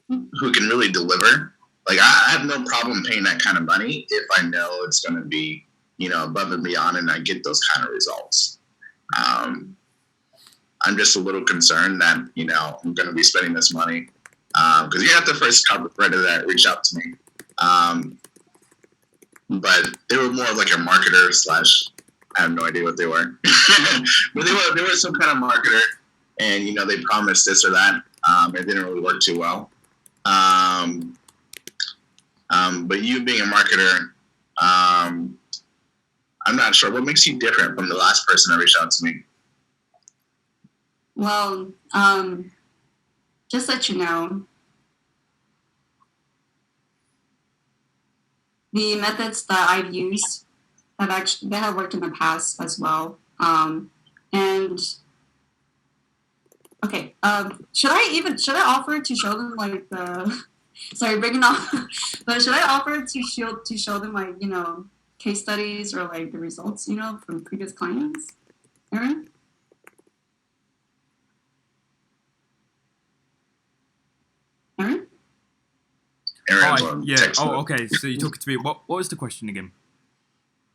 really deliver. Like I have no problem paying that kind of money if I know it's going to be, above and beyond, and I get those kind of results. I'm just a little concerned that, I'm going to be spending this money because you're not the first copywriter that reached out to me. But they were more like a marketer / I have no idea what they were. But they were some kind of marketer, and, they promised this or that. It didn't really work too well. But you being a marketer, I'm not sure. What makes you different from the last person that reached out to me? Well, just let you know, the methods that I've used that have worked in the past as well. And okay, should I offer to show them like breaking off, but should I offer to show them like case studies or like the results from previous clients, Aaron? Aaron? Hi. Yeah. Oh, okay. So you're talking to me. What was the question again?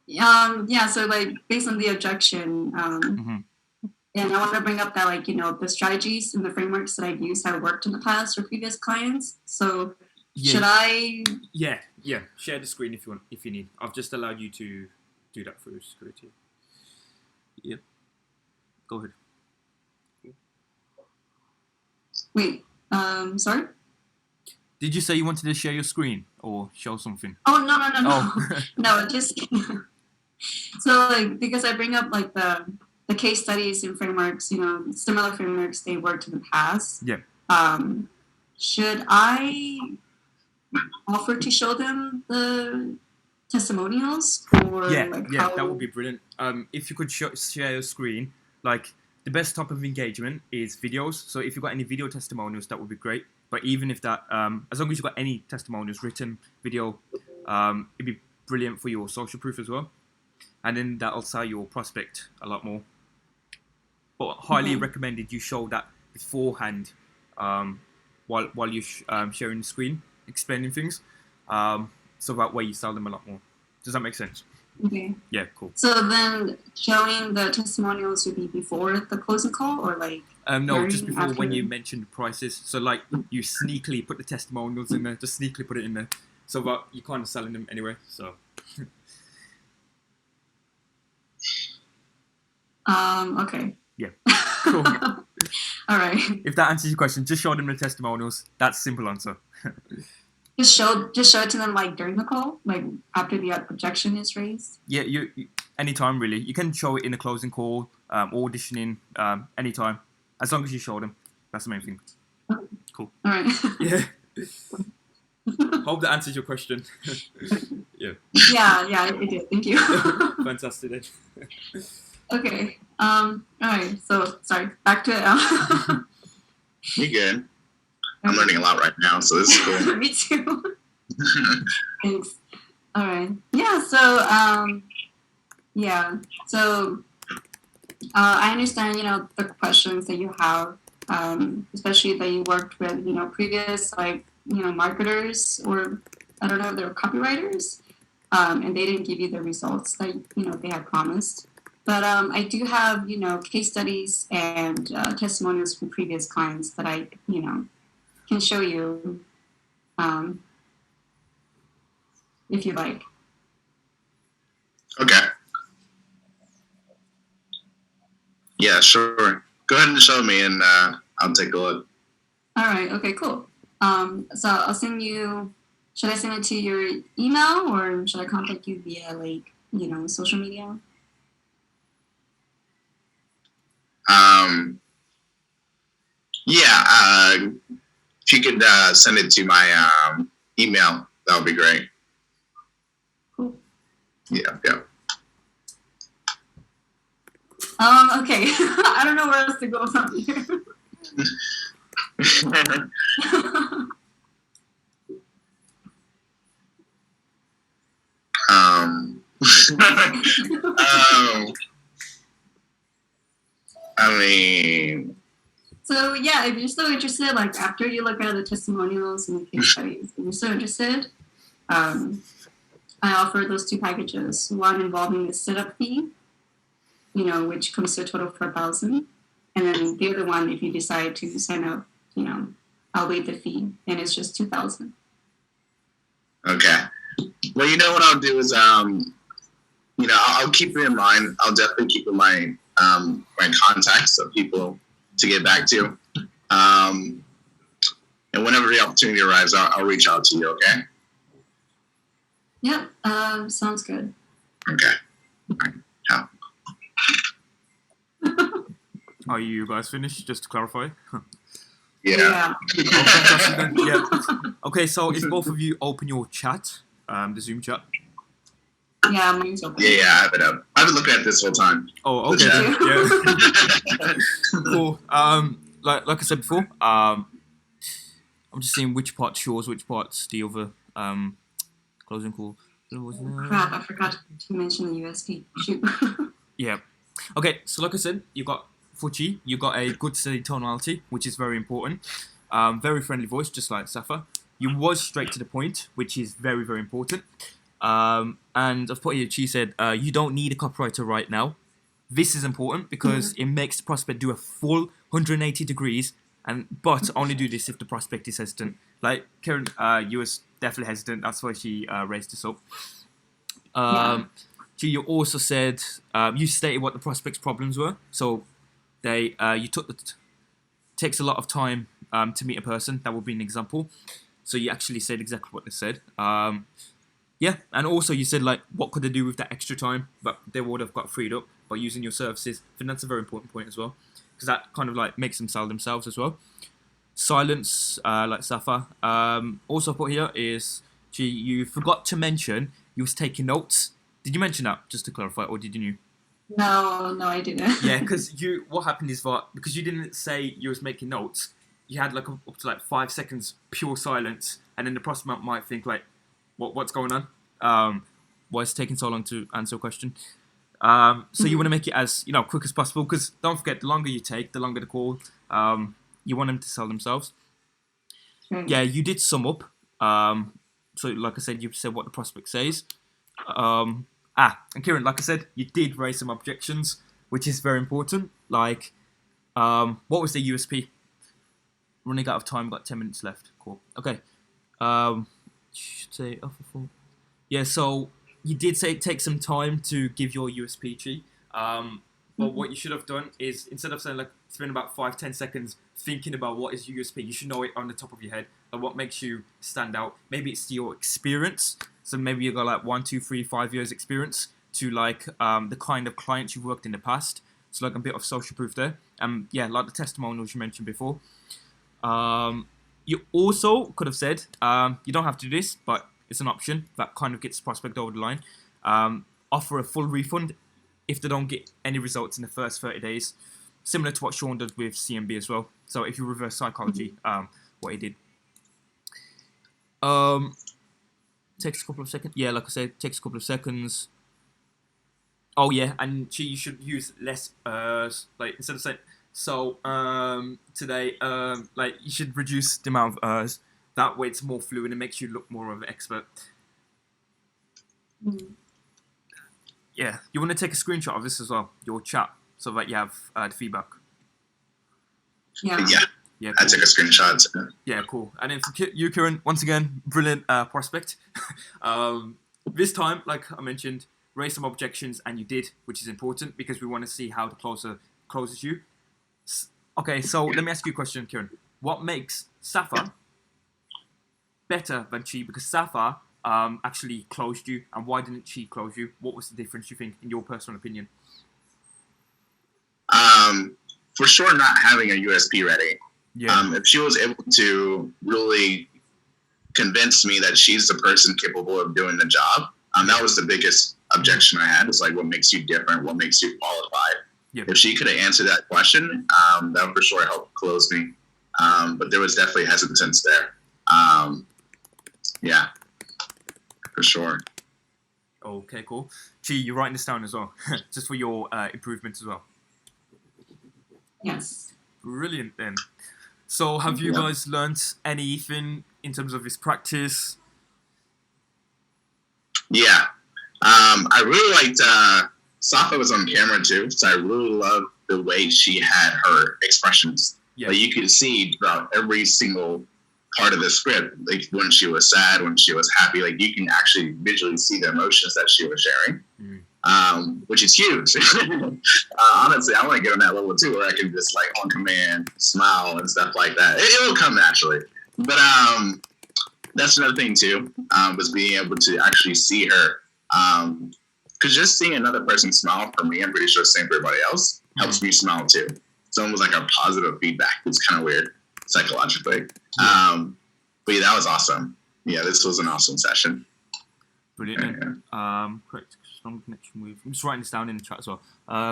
Yeah. So like based on the objection, and I want to bring up that like the strategies and the frameworks that I've used have worked in the past for previous clients. So should I? Yeah. Share the screen if you need. I've just allowed you to do that through security. Yep. Go ahead. Wait. Sorry. Did you say you wanted to share your screen or show something? Oh no. Oh. No, just so like because I bring up like the case studies and frameworks, similar frameworks they worked in the past. Yeah. Should I offer to show them the testimonials or that would be brilliant. If you could share your screen, like the best type of engagement is videos. So if you've got any video testimonials, that would be great. But even if that, as long as you've got any testimonials, written, video, it'd be brilliant for your social proof as well. And then that'll sell your prospect a lot more. But highly recommended you show that beforehand while you're sharing the screen, explaining things. So that way you sell them a lot more. Does that make sense? Okay. Yeah, cool. So then showing the testimonials would be before the closing call or like? No, just before when you mentioned prices. So like you sneakily put the testimonials in there, just sneakily put it in there. So that you're kind of selling them anyway, so. Okay. Yeah. Cool. All right. If that answers your question, just show them the testimonials. That's a simple answer. Just show it to them like during the call, like after the objection is raised. Yeah, you anytime really. You can show it in a closing call, auditioning, anytime, as long as you show them. That's the main thing. Cool. All right. Yeah. Hope that answers your question. Yeah. Yeah, it did. Thank you. Fantastic. Okay. All right. So sorry. Back to You good? I'm learning a lot right now, so this is cool. Me too. Thanks. All right. Yeah. So yeah. So I understand. The questions that you have, especially that you worked with, previous marketers, or I don't know if they were copywriters, and they didn't give you the results that they had promised. But I do have case studies and testimonials from previous clients that I can show you if you like. Okay. Yeah, sure. Go ahead and show me, and I'll take a look. All right. Okay. Cool. So I'll send you. Should I send it to your email, or should I contact you via social media? Yeah. If you could send it to my email, that would be great. Cool. Yeah. Okay. I don't know where else to go from here. I mean. So yeah, if you're still interested, after you look at the testimonials and the case studies, if you're still interested, I offer those 2 packages. One involving the setup fee, which comes to a total of $4,000, and then the other one, if you decide to sign up, I'll waive the fee, and it's just $2,000. Okay. Well, what I'll do is, I'll keep it in mind. I'll definitely keep in mind my contacts of people to get back to. And whenever the opportunity arrives, I'll reach out to you, okay? Yep, sounds good. Okay. All right. Yeah. Are you guys finished? Just to clarify. Yeah. Yeah. Okay, so if both of you open your chat, the Zoom chat. Yeah, mine's open. Yeah, I have it up. I've been looking at this whole time. Oh, okay. Yeah. Cool. Like I said before, I'm just seeing which part's yours, which part's the other closing call. Crap, I forgot to mention the USP. Shoot. Yeah. Okay, so like I said, you got Fuchi, you got a good steady tonality, which is very important. Very friendly voice, just like Safa. You was straight to the point, which is very, very important. And I've put here, she said, you don't need a copywriter right now. This is important because it makes the prospect do a full 180 degrees, but only do this if the prospect is hesitant. Like Karen, you was definitely hesitant. That's why she raised this up. You also said you stated what the prospect's problems were. So you took takes a lot of time to meet a person. That would be an example. So you actually said exactly what they said. Yeah, and also you said what could they do with that extra time, but they would have got freed up by using your services. I think that's a very important point as well, because that kind of makes them sell themselves as well. Silence, like Safa. Also put here is you forgot to mention you was taking notes. Did you mention that, just to clarify, or didn't you? No, I didn't. Yeah, because what happened is that because you didn't say you was making notes, you had up to 5 seconds pure silence, and then the prospect might think what's going on? Why is it taking so long to answer a question? So you want to make it as quick as possible, because don't forget, the longer you take, the longer the call. You want them to sell themselves. Yeah, you did sum up. So like I said, you said what the prospect says. And Kieran, like I said, you did raise some objections, which is very important. What was the USP? Running out of time, got 10 minutes left. Cool. Okay. Should say offer for. Yeah, so you did say take some time to give your USP, Chi. But what you should have done is, instead of saying spend about 5-10 seconds thinking about what is USP, you should know it on the top of your head. what makes you stand out. Maybe it's your experience. So maybe you got like 1, 2, 3, 5 years experience to like the kind of clients you've worked in the past. So like a bit of social proof there. Yeah, like the testimonials you mentioned before. You also could have said, you don't have to do this, but it's an option that kind of gets the prospect over the line. Offer a full refund if they don't get any results in the first 30 days. Similar to what Sean did with CMB as well. So if you reverse psychology, what he did. Takes a couple of seconds. Yeah, like I said, takes a couple of seconds. Oh yeah, and you should use less like instead of saying so today like you should reduce the amount of that way it's more fluid and makes you look more of an expert. Yeah, you want to take a screenshot of this as well, your chat, so that you have the feedback. Yeah. Yeah, cool. I took a screenshot. So. Yeah, cool. And then for you, Kieran, once again, brilliant prospect. This time, like I mentioned, raise some objections, and you did, which is important because we want to see how the closer closes you. Okay, so let me ask you a question, Kieran. What makes Safa better than Chi? Because Safa actually closed you, and why didn't Chi close you? What was the difference, you think, in your personal opinion? For sure, not having a USP ready. Yeah. If she was able to really convince me that she's the person capable of doing the job, that was the biggest objection I had. It's like, what makes you different? What makes you qualified? Yeah. If she could have answered that question, that would for sure help close me. But there was definitely hesitance there. Yeah, for sure. Okay, cool. Chi, you're writing this down as well, just for your improvements as well. Yes. Brilliant then. So have you guys learned anything in terms of this practice? Yeah. I really liked Safa was on camera too, so I really loved the way she had her expressions. Yeah. Like you could see throughout every single part of the script, like when she was sad, when she was happy, like you can actually visually see the emotions that she was sharing. Which is huge. Honestly, I want to get on that level too, where I can just like on command smile and stuff like that. It'll come naturally. But that's another thing too, was being able to actually see her. Because just seeing another person smile for me, I'm pretty sure the same for everybody else, helps me smile too. It's almost like a positive feedback. It's kind of weird psychologically. But yeah, that was awesome. Yeah, this was an awesome session. Brilliant. Correct. Strong connection with. I'm just writing this down in the chat as well.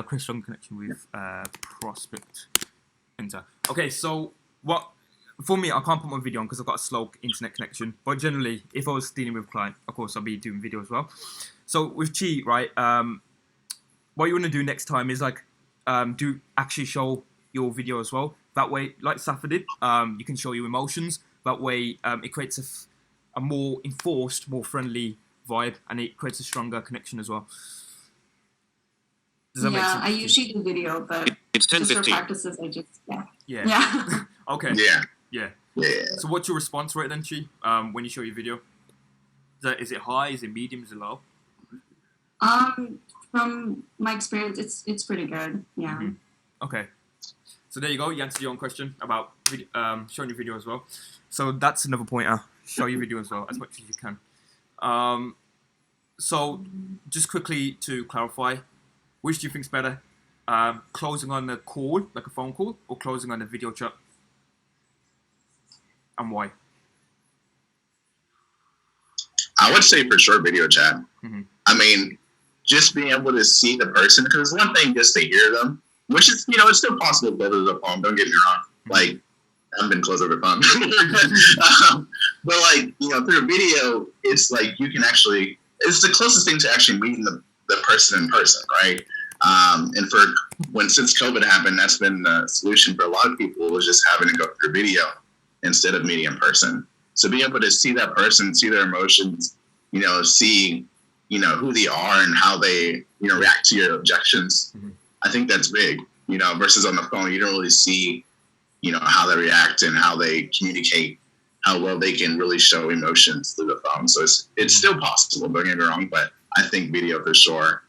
Chris, strong connection with prospect. Enter. Okay, so what? For me, I can't put my video on because I've got a slow internet connection. But generally, if I was dealing with a client, of course, I'll be doing video as well. So with Chi, right? What you want to do next time is like do actually show your video as well. That way, like Safa did, you can show your emotions. That way, it creates a more enforced, more friendly vibe, and it creates a stronger connection as well. Does that make sense? I usually do video, but It's just for 10:15. practices, I just Yeah. Okay. Yeah. Yeah. So what's your response rate then, Chi, when you show your video? Is it high? Is it medium? Is it low? From my experience, it's pretty good. Yeah. Okay. So there you go. You answered your own question about showing your video as well. So that's another pointer. Show your video as well, as much as you can. So just quickly to clarify, which do you think's better? Closing on a call, like a phone call, or closing on a video chat? And why? I would say for sure video chat. I mean, just being able to see the person, because it's one thing just to hear them, which is, it's still possible to over the phone, don't get me wrong. Like, I haven't been close over the phone. But like, through video, it's like you can actually, it's the closest thing to actually meeting the person in person, right? And since COVID happened, that's been the solution for a lot of people, was just having to go through video instead of meeting in person. So being able to see that person, see their emotions, see, who they are and how they, react to your objections. I think that's big, versus on the phone, you don't really see, how they react and how they communicate, how well they can really show emotions through the phone. So it's still possible, don't get me wrong, but I think video for sure.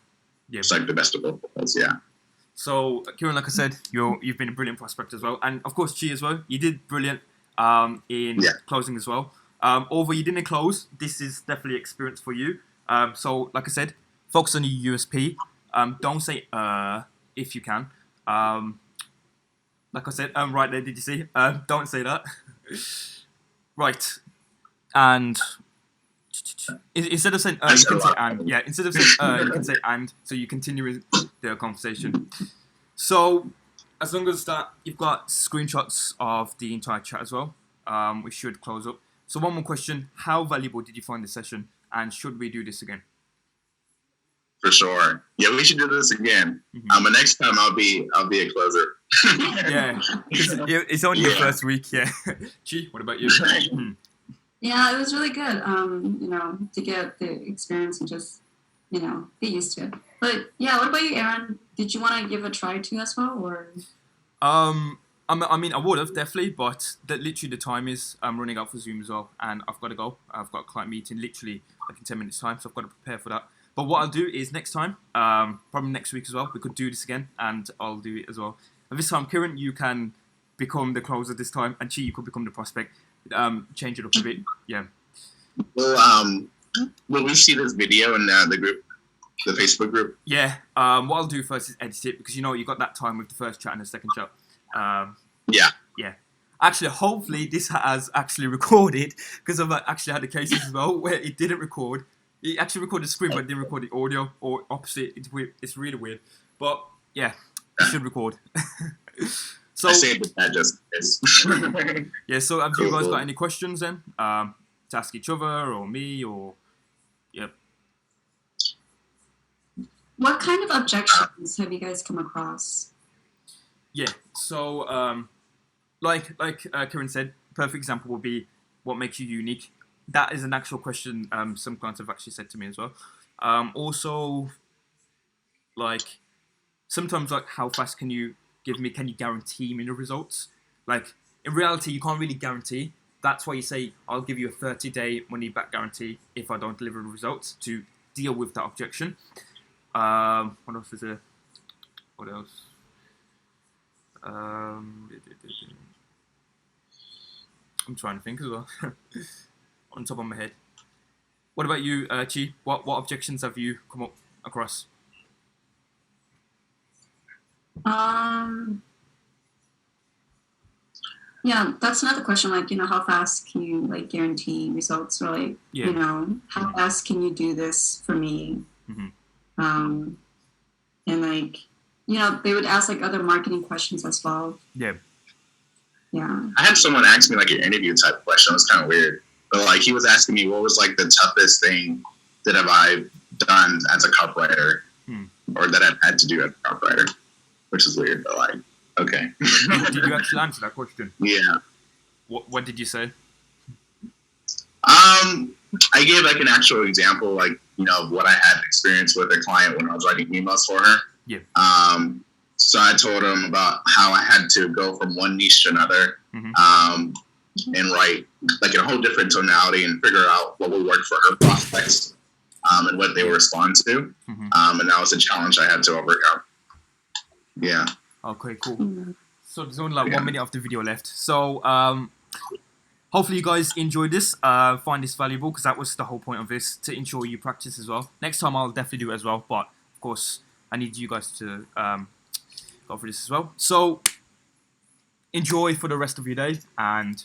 Yeah. It's like the best of both worlds, yeah. So, Kieran, like I said, you've been a brilliant prospect as well. And, of course, Chi as well. You did brilliant. in closing as well. Although you didn't close, this is definitely experience for you. So like I said, focus on your USP. Don't say if you can. Like I said, right there, did you see? Don't say that. Right. And instead of saying you can say and. Yeah, instead of saying you can say and, so you continue with the conversation. So as long as that you've got screenshots of the entire chat as well, we should close up. So one more question: how valuable did you find the session, and should we do this again? For sure. Yeah, we should do this again. But next time I'll be a closer. Yeah, it's only your first week. Yeah. Chi, what about you? Yeah, it was really good. You know, to get the experience and just, you know, get used to it. But yeah, what about you, Aaron? Did you want to give a try too as well, or? I mean, I would have definitely, but literally the time is running out for Zoom as well, and I've got to go. I've got a client meeting literally like in 10 minutes time, so I've got to prepare for that. But what I'll do is next time, probably next week as well, we could do this again, and I'll do it as well. And this time, Kieran, you can become the closer this time, and Chi, you could become the prospect. Change it up a bit, yeah. Well, will we see this video in the group, the Facebook group? Yeah. What I'll do first is edit it, because you know you got that time with the first chat and the second chat. Yeah. Actually, hopefully this has actually recorded, because I've actually had the cases as well where it didn't record. It actually recorded the screen, but it didn't record the audio, or opposite. It's weird. It's really weird. But yeah, it should record. So I saved that just is. Yeah. So have you guys got any questions then? To ask each other or me or What kind of objections have you guys come across? Yeah. So like Kieran said, perfect example would be what makes you unique. That is an actual question some clients have actually said to me as well. Also, like, sometimes, like, how fast can you guarantee me the results? Like, in reality, you can't really guarantee. That's why you say, I'll give you a 30-day money-back guarantee if I don't deliver the results to deal with that objection. What else is there? What else? I'm trying to think as well. On top of my head. What about you, Chi? What objections have you come up across? Yeah, that's another question. Like, you know, how fast can you like guarantee results, or like, you know, how fast can you do this for me? And like, you know, they would ask like other marketing questions as well. Yeah. I had someone ask me like an interview type question. It was kind of weird. But like he was asking me what was like the toughest thing that have I done as a copywriter or that I've had to do as a copywriter, which is weird, but like, okay. Did you actually answer that question? Yeah. What did you say? I gave like an actual example, like, you know, what I had experience with a client when I was writing emails for her. Yeah. So I told him about how I had to go from one niche to another, and write like in a whole different tonality and figure out what would work for her prospects, and what they would respond to. And that was a challenge I had to overcome. Yeah. Okay, cool. So there's only like 1 minute of the video left. So hopefully you guys enjoyed this, find this valuable, because that was the whole point of this, to ensure you practice as well. Next time I'll definitely do it as well, but of course I need you guys to go for this as well. So enjoy for the rest of your day, and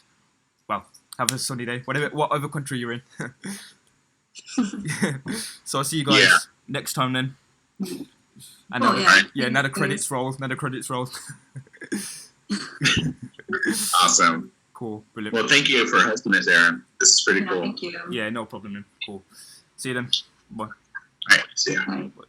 well, have a sunny day, whatever country you're in. So I'll see you guys next time then. And now the credits roll. Awesome. Cool. Brilliant. Well, thank you for hosting this, Aaron. This is pretty cool. Thank you. Yeah, no problem, man. Cool. See you then. Bye. All right. See ya. Bye. Bye.